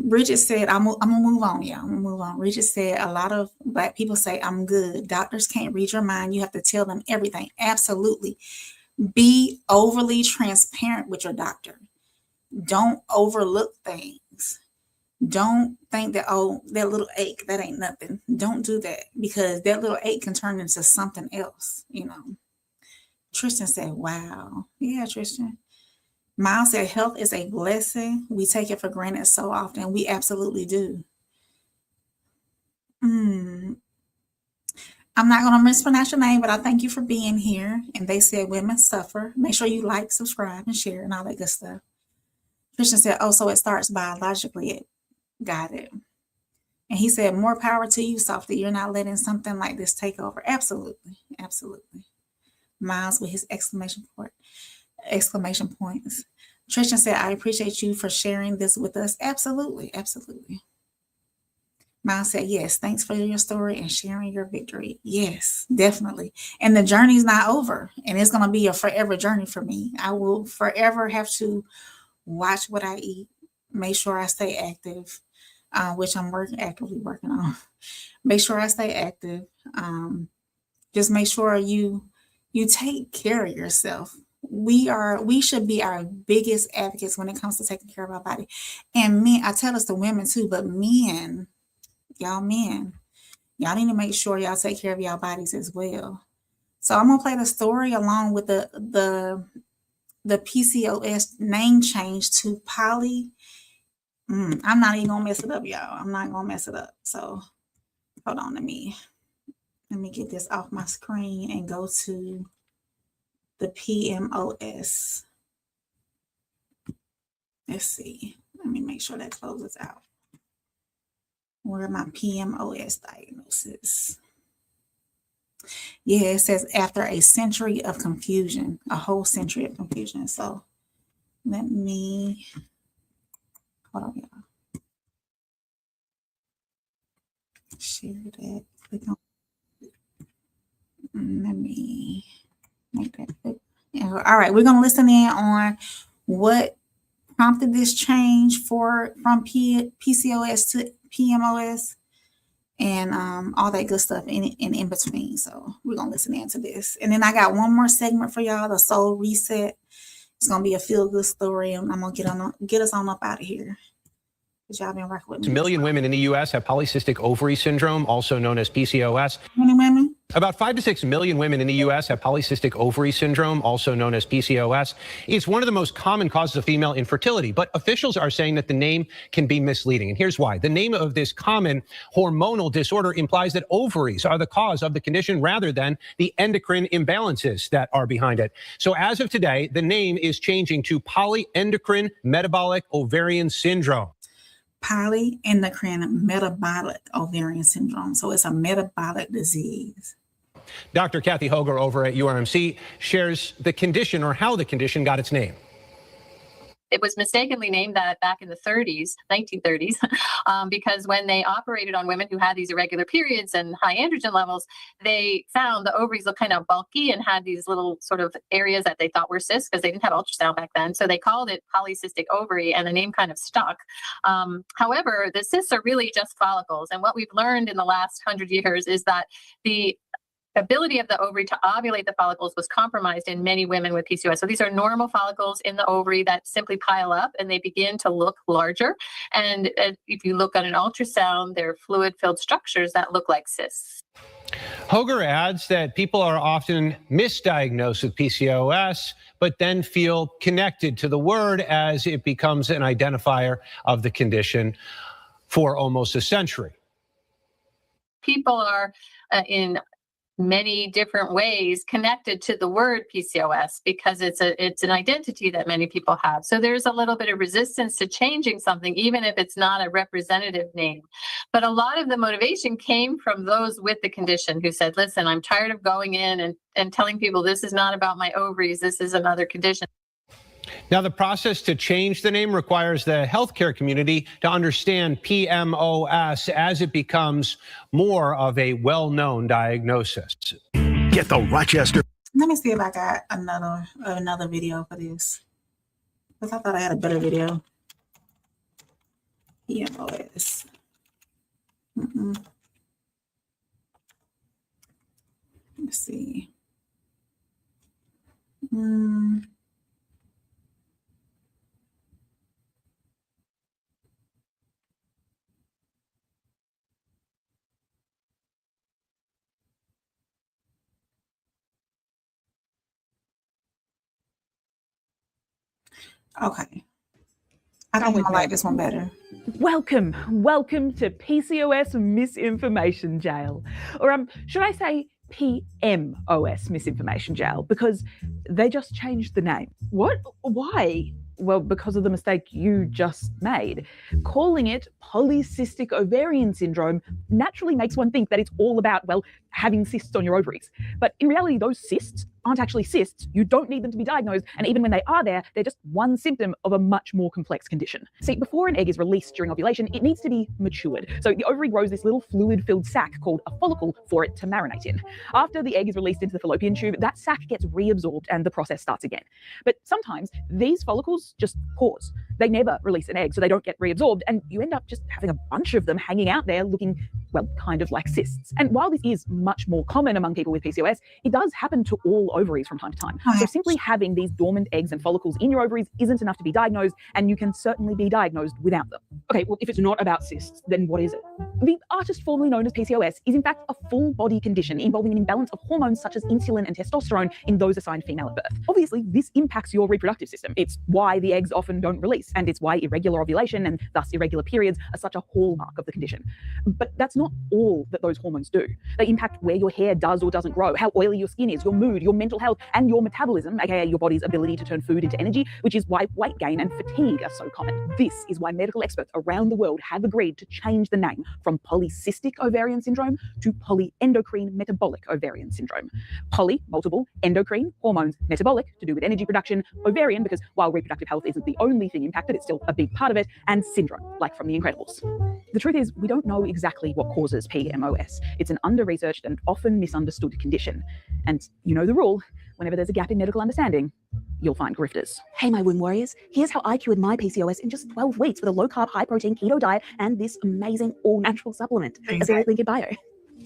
Bridget said, I'm gonna move on, y'all. I'm gonna move on. Bridget said, a lot of Black people say, I'm good. Doctors can't read your mind. You have to tell them everything. Absolutely. Be overly transparent with your doctor. Don't overlook things. Don't think that, oh, that little ache, that ain't nothing. Don't do that, because that little ache can turn into something else, Tristan said, wow. Yeah, Tristan. Miles said, health is a blessing. We take it for granted so often. We absolutely do. I'm not going to mispronounce your name, but I thank you for being here. And they said, women suffer. Make sure you like, subscribe, and share, and all that good stuff. Tristan said, oh, so it starts biologically. Got it. And he said, more power to you, Softy. You're not letting something like this take over. Absolutely. Absolutely. Miles with his exclamation points. Tristan said, I appreciate you for sharing this with us. Absolutely. Absolutely. Miles said, yes, thanks for your story and sharing your victory. Yes, definitely. And the journey's not over. And it's going to be a forever journey for me. I will forever have to watch what I eat, make sure I stay active, which I'm actively working on. Make sure I stay active. Just make sure you take care of yourself. We should be our biggest advocates when it comes to taking care of our body. And men, I tell this to women too, but men, y'all need to make sure y'all take care of y'all bodies as well. So I'm gonna play the story along with the PCOS name change to poly. I'm not even gonna mess it up, y'all. I'm not gonna mess it up. So hold on, let me get this off my screen and go to the PMOS. Let's see. Let me make sure that closes out. Where my PMOS diagnosis? Yeah, it says after a century of confusion, a whole century of confusion. So let me, hold on, y'all. Share that. Click on. Let me make that quick. All right, we're going to listen in on what prompted this change from PCOS to PMOS and all that good stuff in between. So we're going to listen into this. And then I got one more segment for y'all, the soul reset. It's going to be a feel-good story, and I'm going to get us on up out of here. Y'all been rocking with me. 1 million women in the U.S. have polycystic ovary syndrome, also known as PCOS. How many women? About 5 to 6 million women in the U.S. have polycystic ovary syndrome, also known as PCOS. It's one of the most common causes of female infertility, but officials are saying that the name can be misleading. And here's why. The name of this common hormonal disorder implies that ovaries are the cause of the condition rather than the endocrine imbalances that are behind it. So as of today, the name is changing to polyendocrine metabolic ovarian syndrome. polyendocrine metabolic ovarian syndrome. So it's a metabolic disease. Dr. Kathy Hoger over at URMC shares the condition, or how the condition got its name. It was mistakenly named that back in the 1930s, because when they operated on women who had these irregular periods and high androgen levels, they found the ovaries looked kind of bulky and had these little sort of areas that they thought were cysts because they didn't have ultrasound back then. So they called it polycystic ovary, and the name kind of stuck. However, the cysts are really just follicles. And what we've learned in the last 100 years is that the ability of the ovary to ovulate the follicles was compromised in many women with PCOS. So these are normal follicles in the ovary that simply pile up and they begin to look larger. And if you look at an ultrasound, they're fluid-filled structures that look like cysts. Hoger adds that people are often misdiagnosed with PCOS, but then feel connected to the word as it becomes an identifier of the condition for almost a century. People are in many different ways connected to the word PCOS because it's an identity that many people have. So there's a little bit of resistance to changing something, even if it's not a representative name. But a lot of the motivation came from those with the condition who said, listen, I'm tired of going in and telling people this is not about my ovaries, this is another condition. Now, the process to change the name requires the healthcare community to understand PMOS as it becomes more of a well-known diagnosis. Get the Rochester. Let me see if I got another video for this, because I thought I had a better video. PMOS. Let's see. Okay. I think I like this one better. Welcome to PCOS misinformation jail. Or should I say PMOS misinformation jail? Because they just changed the name. What? Why? Well, because of the mistake you just made. Calling it polycystic ovarian syndrome naturally makes one think that it's all about, well, having cysts on your ovaries. But in reality, those cysts aren't actually cysts. You don't need them to be diagnosed. And even when they are there, they're just one symptom of a much more complex condition. See, before an egg is released during ovulation, it needs to be matured. So the ovary grows this little fluid-filled sac called a follicle for it to marinate in. After the egg is released into the fallopian tube, that sac gets reabsorbed and the process starts again. But sometimes these follicles just pause. They never release an egg, so they don't get reabsorbed, and you end up just having a bunch of them hanging out there looking, well, kind of like cysts. And while this is much more common among people with PCOS, it does happen to all ovaries from time to time. So simply having these dormant eggs and follicles in your ovaries isn't enough to be diagnosed, and you can certainly be diagnosed without them. Okay, well, if it's not about cysts, then what is it? The artist formerly known as PCOS is in fact a full body condition involving an imbalance of hormones such as insulin and testosterone in those assigned female at birth. Obviously, this impacts your reproductive system. It's why the eggs often don't release, and it's why irregular ovulation and thus irregular periods are such a hallmark of the condition. But that's not all that those hormones do. They impact where your hair does or doesn't grow, how oily your skin is, your mood, your mental health, and your metabolism, aka your body's ability to turn food into energy, which is why weight gain and fatigue are so common. This is why medical experts around the world have agreed to change the name from polycystic ovarian syndrome to polyendocrine metabolic ovarian syndrome. Poly, multiple, endocrine, hormones, metabolic, to do with energy production, ovarian, because while reproductive health isn't the only thing impacted, it's still a big part of it, and syndrome, like from The Incredibles. The truth is, we don't know exactly what causes PMOS. It's an under-researched and often misunderstood condition. And you know the rule, whenever there's a gap in medical understanding, you'll find grifters. Hey, my womb warriors, here's how I cured my PCOS in just 12 weeks with a low-carb, high-protein keto diet and this amazing all-natural supplement. Affiliate link in bio.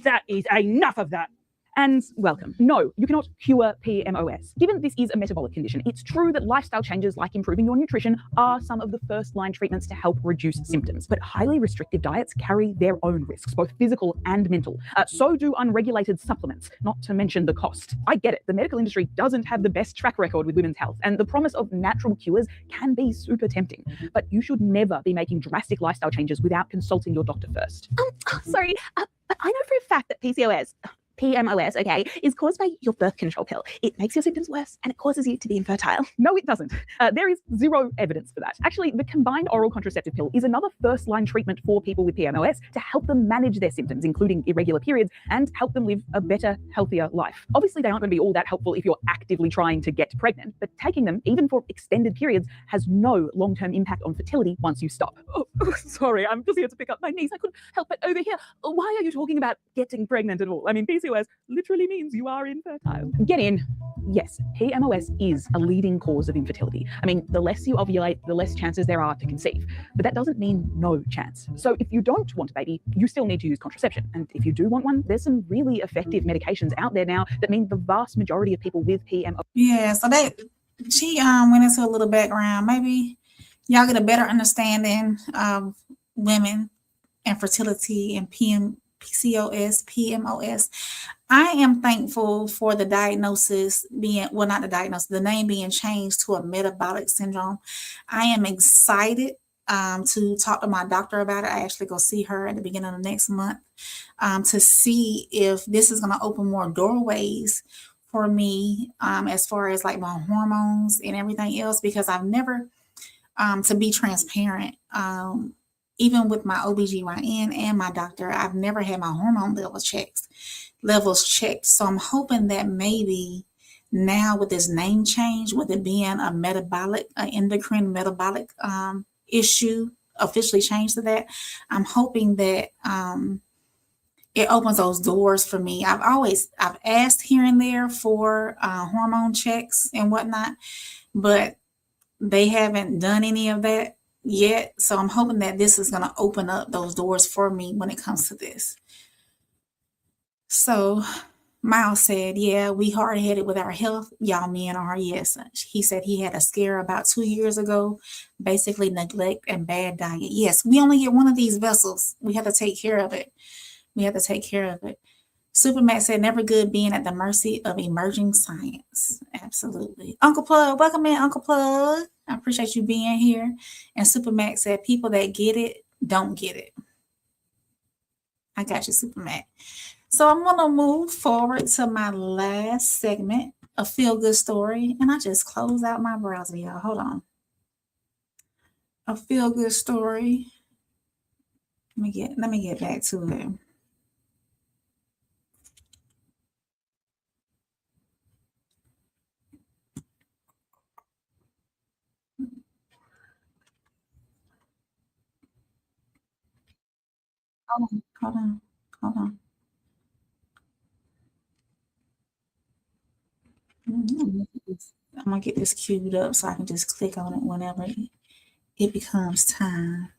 That is enough of that. And welcome. No, you cannot cure PMOS. Given this is a metabolic condition, it's true that lifestyle changes like improving your nutrition are some of the first-line treatments to help reduce symptoms. But highly restrictive diets carry their own risks, both physical and mental. So do unregulated supplements, not to mention the cost. I get it. The medical industry doesn't have the best track record with women's health, and the promise of natural cures can be super tempting. But you should never be making drastic lifestyle changes without consulting your doctor first. Sorry, but I know for a fact that PCOS PMOS, okay, is caused by your birth control pill. It makes your symptoms worse and it causes you to be infertile. No, it doesn't. There is zero evidence for that. Actually, the combined oral contraceptive pill is another first-line treatment for people with PMOS to help them manage their symptoms, including irregular periods, and help them live a better, healthier life. Obviously, they aren't going to be all that helpful if you're actively trying to get pregnant, but taking them, even for extended periods, has no long-term impact on fertility once you stop. Oh, sorry, I'm just here to pick up my niece. I couldn't help but over here. Why are you talking about getting pregnant at all? I mean, PCOS literally means you are infertile. Get in. Yes, PMOS is a leading cause of infertility. I mean, the less you ovulate, the less chances there are to conceive. But that doesn't mean no chance. So if you don't want a baby, you still need to use contraception. And if you do want one, there's some really effective medications out there now that mean the vast majority of people with PMOS. Yeah, so she went into a little background. Maybe y'all get a better understanding of women and fertility and PCOS, PMOS. I am thankful for the diagnosis being, well, not the diagnosis, the name being changed to a metabolic syndrome. I am excited to talk to my doctor about it. I actually go see her at the beginning of next month to see if this is going to open more doorways for me as far as like my hormones and everything else, because I've never, to be transparent, even with my OBGYN and my doctor, I've never had my hormone levels checked. So I'm hoping that maybe now with this name change, with it being a metabolic, endocrine metabolic issue, officially changed to that, I'm hoping that it opens those doors for me. I've asked here and there for hormone checks and whatnot, but they haven't done any of that yet. So I'm hoping that this is going to open up those doors for me when it comes to this. So Miles said, yeah, we hard-headed with our health. Y'all men are. Yes. He said he had a scare about 2 years ago, basically neglect and bad diet. Yes, we only get one of these vessels. We have to take care of it. Supermax said, never good being at the mercy of emerging science. Absolutely. Uncle Plug, welcome in, Uncle Plug. I appreciate you being here. And Supermax said, people that get it don't get it. I got you, Supermax. So I'm going to move forward to my last segment, a feel-good story. And I just closed out my browser, y'all. Hold on. A feel-good story. Let me get back to it. Hold on. I'm gonna get this queued up so I can just click on it whenever it becomes time.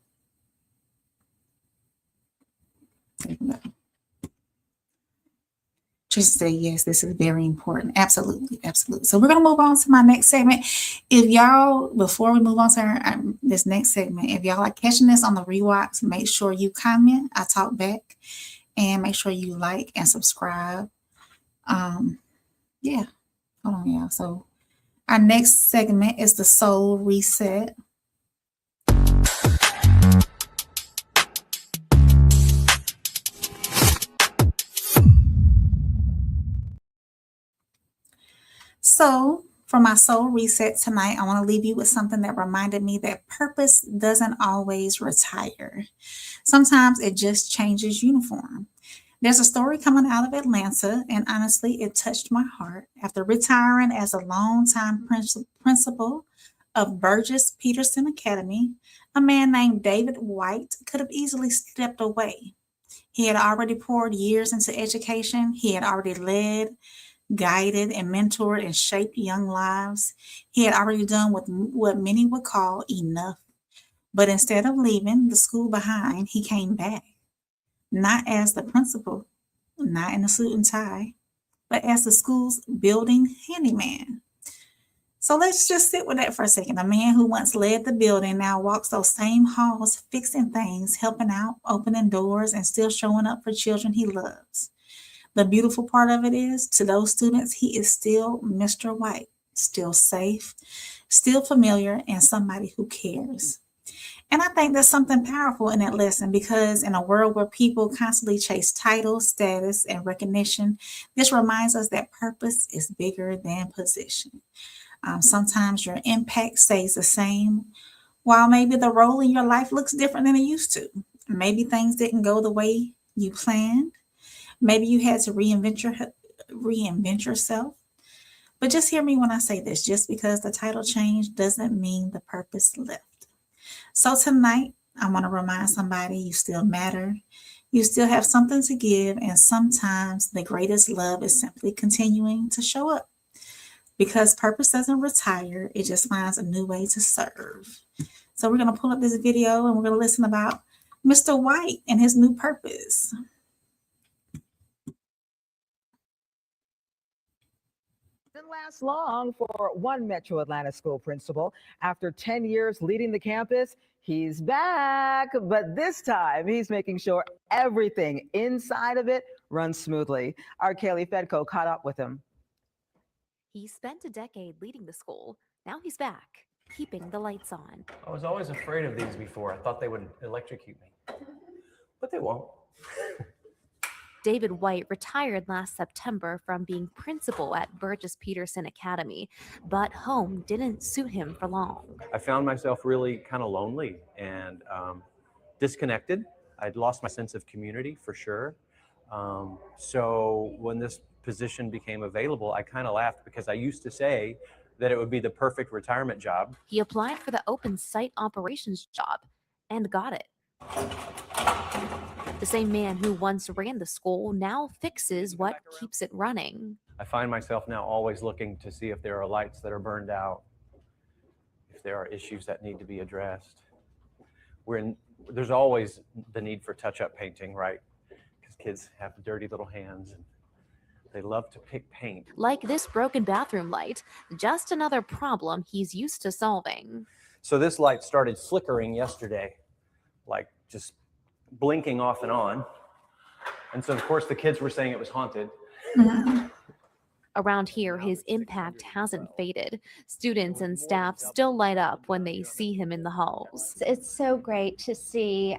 There we go. Just say yes, this is very important. Absolutely. So we're gonna move on to my next segment. If y'all, before we move on to this next segment, if y'all are catching this on the rewatch, make sure you comment. I talk back, and make sure you like and subscribe. Yeah. Hold on, y'all. So our next segment is the Soul Reset. So for my Soul Reset tonight, I want to leave you with something that reminded me that purpose doesn't always retire. Sometimes it just changes uniform. There's a story coming out of Atlanta, and honestly, it touched my heart. After retiring as a longtime principal of Burgess Peterson Academy, a man named David White could have easily stepped away. He had already poured years into education. He had already led, guided, and mentored and shaped young lives. He had already done what many would call enough. But instead of leaving the school behind, he came back. Not as the principal, not in a suit and tie, but as the school's building handyman. So let's just sit with that for a second. A man who once led the building now walks those same halls, fixing things, helping out, opening doors, and still showing up for children he loves. The beautiful part of it is, to those students, he is still Mr. White, still safe, still familiar, and somebody who cares. And I think there's something powerful in that lesson, because in a world where people constantly chase title, status, and recognition, this reminds us that purpose is bigger than position. Sometimes your impact stays the same, while maybe the role in your life looks different than it used to. Maybe things didn't go the way you planned. Maybe you had to reinvent yourself. But just hear me when I say this: just because the title changed doesn't mean the purpose left. So tonight, I want to remind somebody you still matter. You still have something to give. And sometimes the greatest love is simply continuing to show up. Because purpose doesn't retire, it just finds a new way to serve. So we're going to pull up this video and we're going to listen about Mr. White and his new purpose. Didn't last long for one Metro Atlanta school principal. After 10 years leading the campus, he's back, but this time he's making sure everything inside of it runs smoothly. Our Kaylee Fedko caught up with him. He spent a decade leading the school. Now he's back, keeping the lights on. I was always afraid of these before. I thought they would electrocute me, but they won't. David White retired last September from being principal at Burgess Peterson Academy, but home didn't suit him for long. I found myself really kind of lonely and disconnected. I'd lost my sense of community for sure. So when this position became available, I kind of laughed because I used to say that it would be the perfect retirement job. He applied for the open site operations job and got it. The same man who once ran the school now fixes what keeps it running. I find myself now always looking to see if there are lights that are burned out, if there are issues that need to be addressed. There's always the need for touch-up painting, right? Because kids have dirty little hands and they love to pick paint. Like this broken bathroom light, just another problem he's used to solving. So this light started flickering yesterday, like just blinking off and on. And so of course the kids were saying it was haunted. Around here, his impact hasn't faded. Students and staff still light up when they see him in the halls. It's so great to see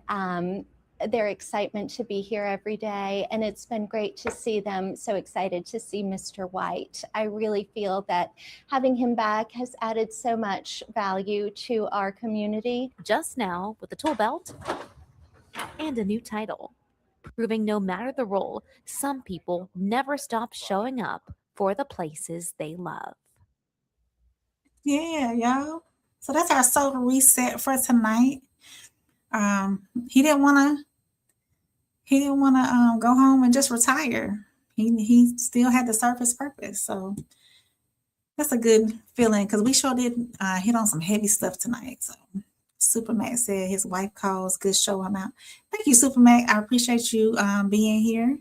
their excitement to be here every day. And it's been great to see them so excited to see Mr. White. I really feel that having him back has added so much value to our community. Just now, with the tool belt and a new title, proving no matter the role, some people never stop showing up for the places they love. Yeah, y'all. So that's our solar reset for tonight. He didn't want to go home and just retire. He still had to serve his purpose. So that's a good feeling, because we sure did hit on some heavy stuff tonight. So Super Mac said his wife calls. Good show. I'm out. Thank you, Super Mac. I appreciate you being here.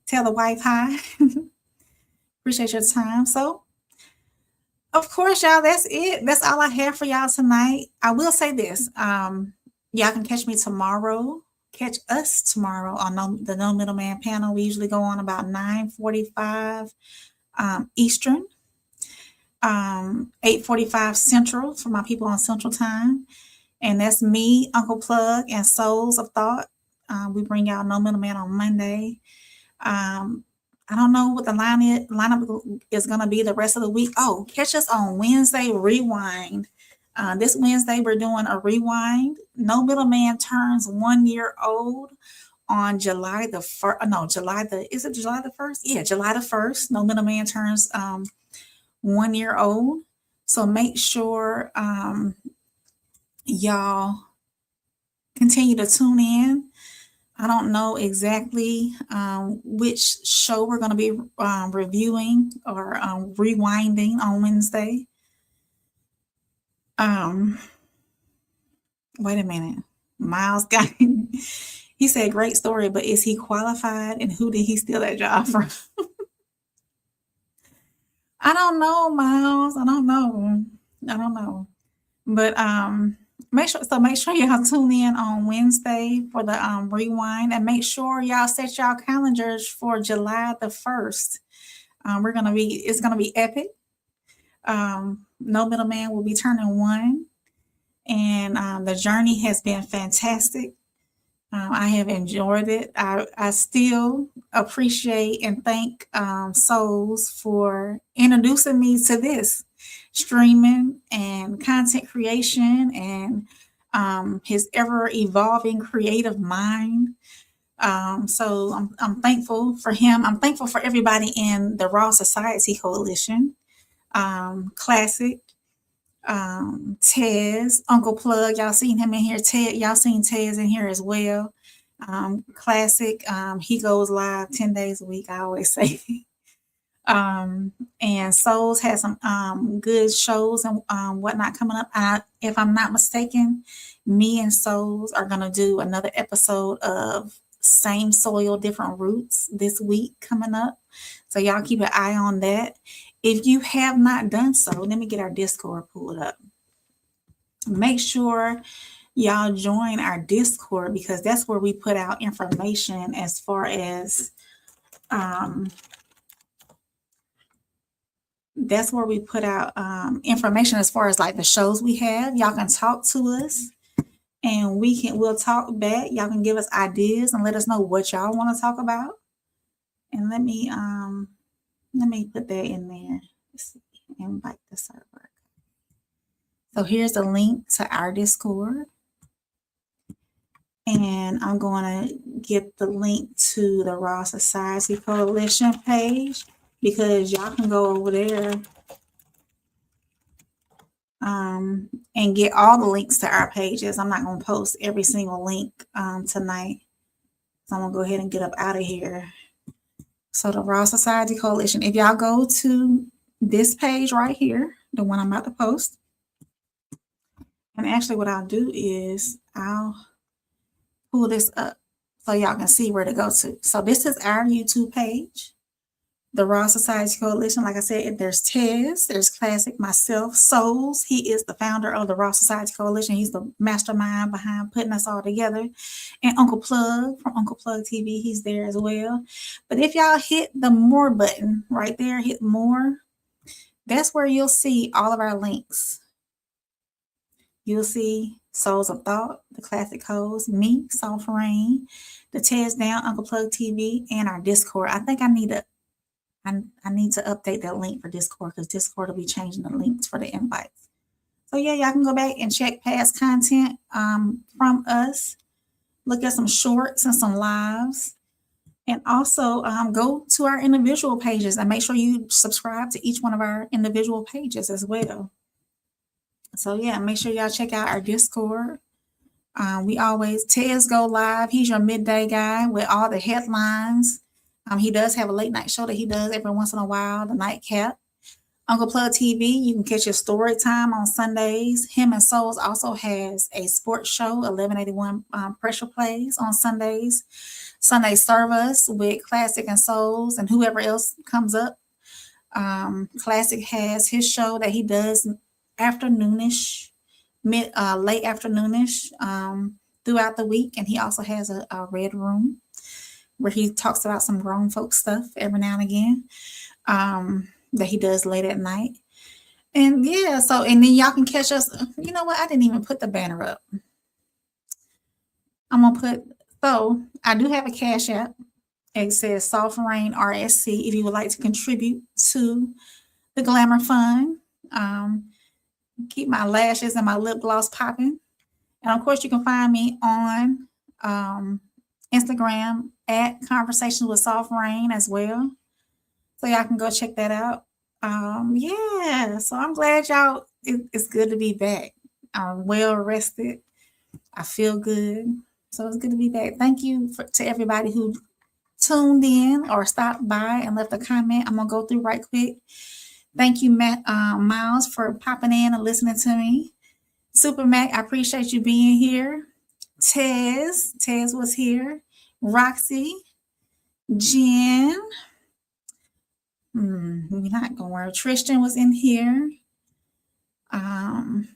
Tell the wife hi. Appreciate your time. So, of course, y'all, that's it. That's all I have for y'all tonight. I will say this. Y'all can catch me tomorrow. Catch us tomorrow on the No Middleman panel. We usually go on about 9:45 Eastern, 8:45 Central for my people on Central Time. And that's me, Uncle Plug, and Souls of Thought. We bring y'all No Middleman on Monday. I don't know what the lineup is going to be the rest of the week. Oh, catch us on Wednesday Rewind. This Wednesday, we're doing a rewind. No Middleman turns 1 year old on July the 1st. Is it July the 1st? Yeah, July the 1st. No Middleman turns 1 year old. So make sure y'all continue to tune in. I don't know exactly which show we're going to be reviewing or rewinding on Wednesday. Wait a minute. Miles got he said great story, but is he qualified, and who did he steal that job from? I don't know, Miles. I don't know. But make sure y'all tune in on Wednesday for the rewind, and make sure y'all set y'all calendars for July the 1st. It's gonna be epic. No Middleman will be turning 1, and the journey has been fantastic. I have enjoyed it. I still appreciate and thank Souls for introducing me to this streaming and content creation and his ever evolving creative mind. So I'm thankful for him. I'm thankful for everybody in the Raw Society Coalition. Classic, Tez, Uncle Plug, y'all seen him in here. Ted, y'all seen Tez in here as well. Classic, he goes live 10 days a week, I always say. And Souls has some good shows and whatnot coming up. If I'm not mistaken, me and Souls are gonna do another episode of Same Soil, Different Roots this week coming up. So y'all keep an eye on that. If you have not done so, let me get our Discord pulled up. Make sure y'all join our Discord because that's where we put out information as far as that's where we put out information as far as like the shows we have. Y'all can talk to us and we'll talk back. Y'all can give us ideas and let us know what y'all want to talk about. And let me put that in there. Let's see, invite the server. So here's the link to our Discord. And I'm going to get the link to the Raw Society Coalition page because y'all can go over there and get all the links to our pages. I'm not going to post every single link tonight. So I'm going to go ahead and get up out of here. So the Raw Society Coalition, if y'all go to this page right here, the one I'm about to post, and actually what I'll do is I'll pull this up so y'all can see where to go to. So this is our YouTube page, the Raw Society Coalition. Like I said, there's Tez, there's Classic, myself, Souls. He is the founder of the Raw Society Coalition. He's the mastermind behind putting us all together. And Uncle Plug from Uncle Plug TV, he's there as well. But if y'all hit the more button right there, hit more, that's where you'll see all of our links. You'll see Souls of Thought, the Classic Hoes, me, Soft Rain, the Tez Down, Uncle Plug TV, and our Discord. I think I need to update that link for Discord because Discord will be changing the links for the invites. So yeah, y'all can go back and check past content from us. Look at some shorts and some lives. And also go to our individual pages and make sure you subscribe to each one of our individual pages as well. So yeah, make sure y'all check out our Discord. Tez go live. He's your midday guy with all the headlines. He does have a late night show that he does every once in a while, the Nightcap. Uncle Plug TV, you can catch your story time on Sundays. Him and Souls also has a sports show, 1181 Pressure Plays on Sundays. Sunday Serve Us with Classic and Souls and whoever else comes up. Classic has his show that he does afternoonish, late afternoonish throughout the week. And he also has a Red Room where he talks about some grown folk stuff every now and again that he does late at night. And yeah, and then y'all can catch us. You know what? I didn't even put the banner up. I do have a Cash App. It says Soft Rain RSC if you would like to contribute to the Glamour Fund. Keep my lashes and my lip gloss popping. And of course, you can find me on Instagram at Conversations with Soft Rain as well. So y'all can go check that out. Yeah, so I'm glad it's good to be back. I'm well rested. I feel good. So it's good to be back. Thank you to everybody who tuned in or stopped by and left a comment. I'm going to go through right quick. Thank you, Miles, for popping in and listening to me. Super Mac, I appreciate you being here. Tez was here. Roxy, Jen. We're not going to worry. Tristan was in here.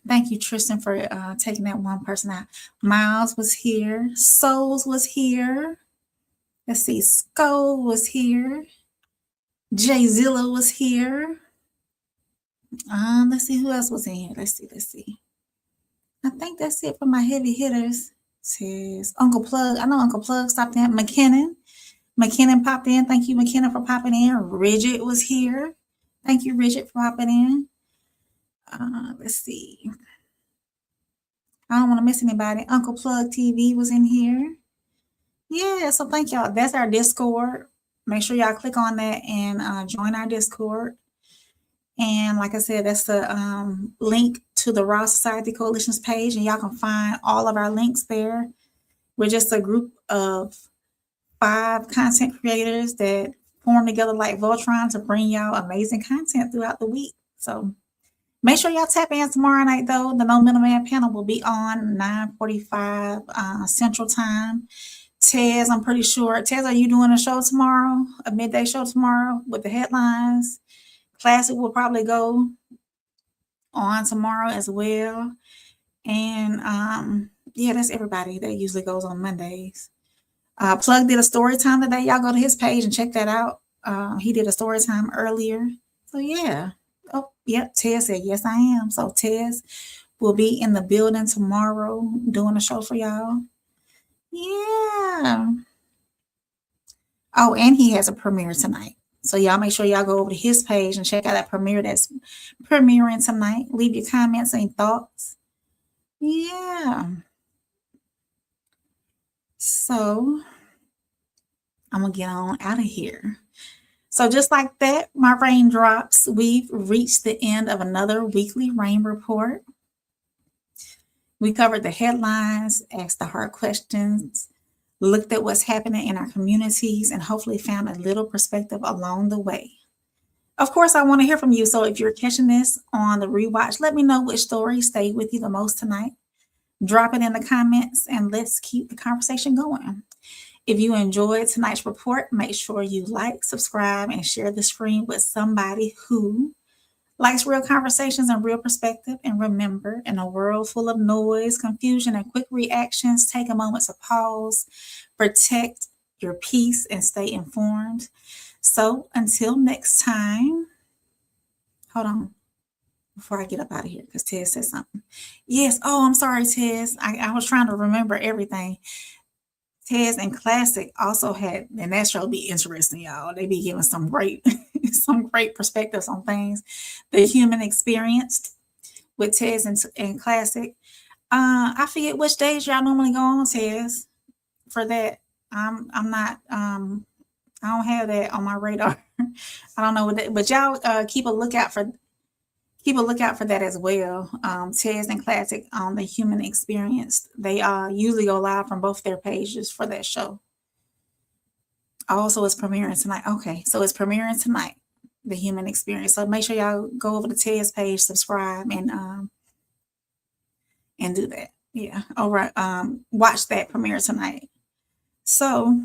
Thank you, Tristan, for taking that one person out. Miles was here. Souls was here. Let's see. Skull was here. Jay Zilla was here. Let's see who else was in here. Let's see. I think that's it for my heavy hitters. Says Uncle Plug. I know Uncle Plug stopped in. McKinnon popped in. Thank you, McKinnon, for popping in. Ridget was here. Thank you, Ridget, for popping in. Let's see. I don't want to miss anybody. Uncle Plug TV was in here. Yeah, so thank y'all. That's our Discord. Make sure y'all click on that and join our Discord. And like I said, that's the link to the Raw Society Coalition's page, and y'all can find all of our links there. We're just a group of 5 content creators that form together like Voltron to bring y'all amazing content throughout the week. So make sure y'all tap in tomorrow night, though. The No Middleman panel will be on 9:45 Central Time. Tez, I'm pretty sure. Tez, are you doing a show tomorrow? A midday show tomorrow with the headlines? Classic will probably go on tomorrow as well. And yeah, that's everybody that usually goes on Mondays. Plug did a story time today. Y'all go to his page and check that out. He did a story time earlier. So yeah. Oh, yep. Tez said, yes, I am. So Tez will be in the building tomorrow doing a show for y'all. Yeah. Oh, and he has a premiere tonight. So y'all make sure y'all go over to his page and check out that premiere that's premiering tonight. Leave your comments and thoughts. Yeah. So I'm going to get on out of here. So just like that, my raindrops, we've reached the end of another weekly rain report. We covered the headlines, asked the hard questions, looked at what's happening in our communities, and hopefully found a little perspective along the way. Of course, I want to hear from you. So if you're catching this on the rewatch, let me know which story stayed with you the most tonight. Drop it in the comments and let's keep the conversation going. If you enjoyed tonight's report, make sure you like, subscribe, and share the screen with somebody who likes real conversations and real perspective. And remember, in a world full of noise, confusion, and quick reactions, take a moment to pause, protect your peace, and stay informed. So until next time, hold on, before I get up out of here, because Tez said something. Yes. Oh, I'm sorry, Tez. I was trying to remember everything. Tez and Classic also had, and that show be interesting, y'all. They be giving some great perspectives on things. The Human Experienced with Tez and Classic. I forget which days y'all normally go on, Tez, for that. I'm not, I don't have that on my radar. I don't know what that, but y'all keep a lookout for that as well. Tez and Classic on the Human Experienced. They usually go live from both their pages for that show. Also, it's premiering tonight. Okay, so it's premiering tonight, the Human Experience. So make sure y'all go over to Tez's page, subscribe, and do that. Yeah. All right. Watch that premiere tonight. So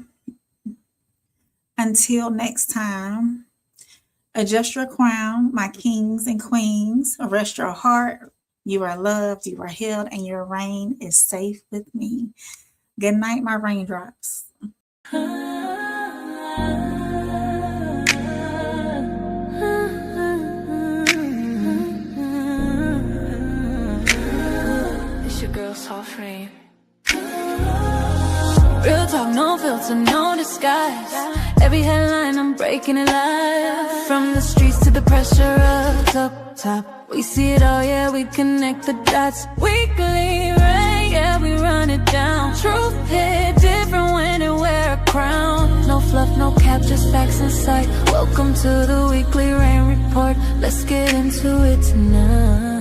until next time, adjust your crown, my kings and queens. Rest your heart. You are loved, you are held, and your reign is safe with me. Good night, my raindrops. It's your girl, Soft Rain. Real talk, no filter, no disguise. Every headline, I'm breaking it live. From the streets to the pressure of up top. We see it all, yeah, we connect the dots. Weekly rain, yeah, we run it down. Truth hit different when it wear a crown. No fluff, no cap, just facts in sight. Welcome to the weekly rain report. Let's get into it tonight.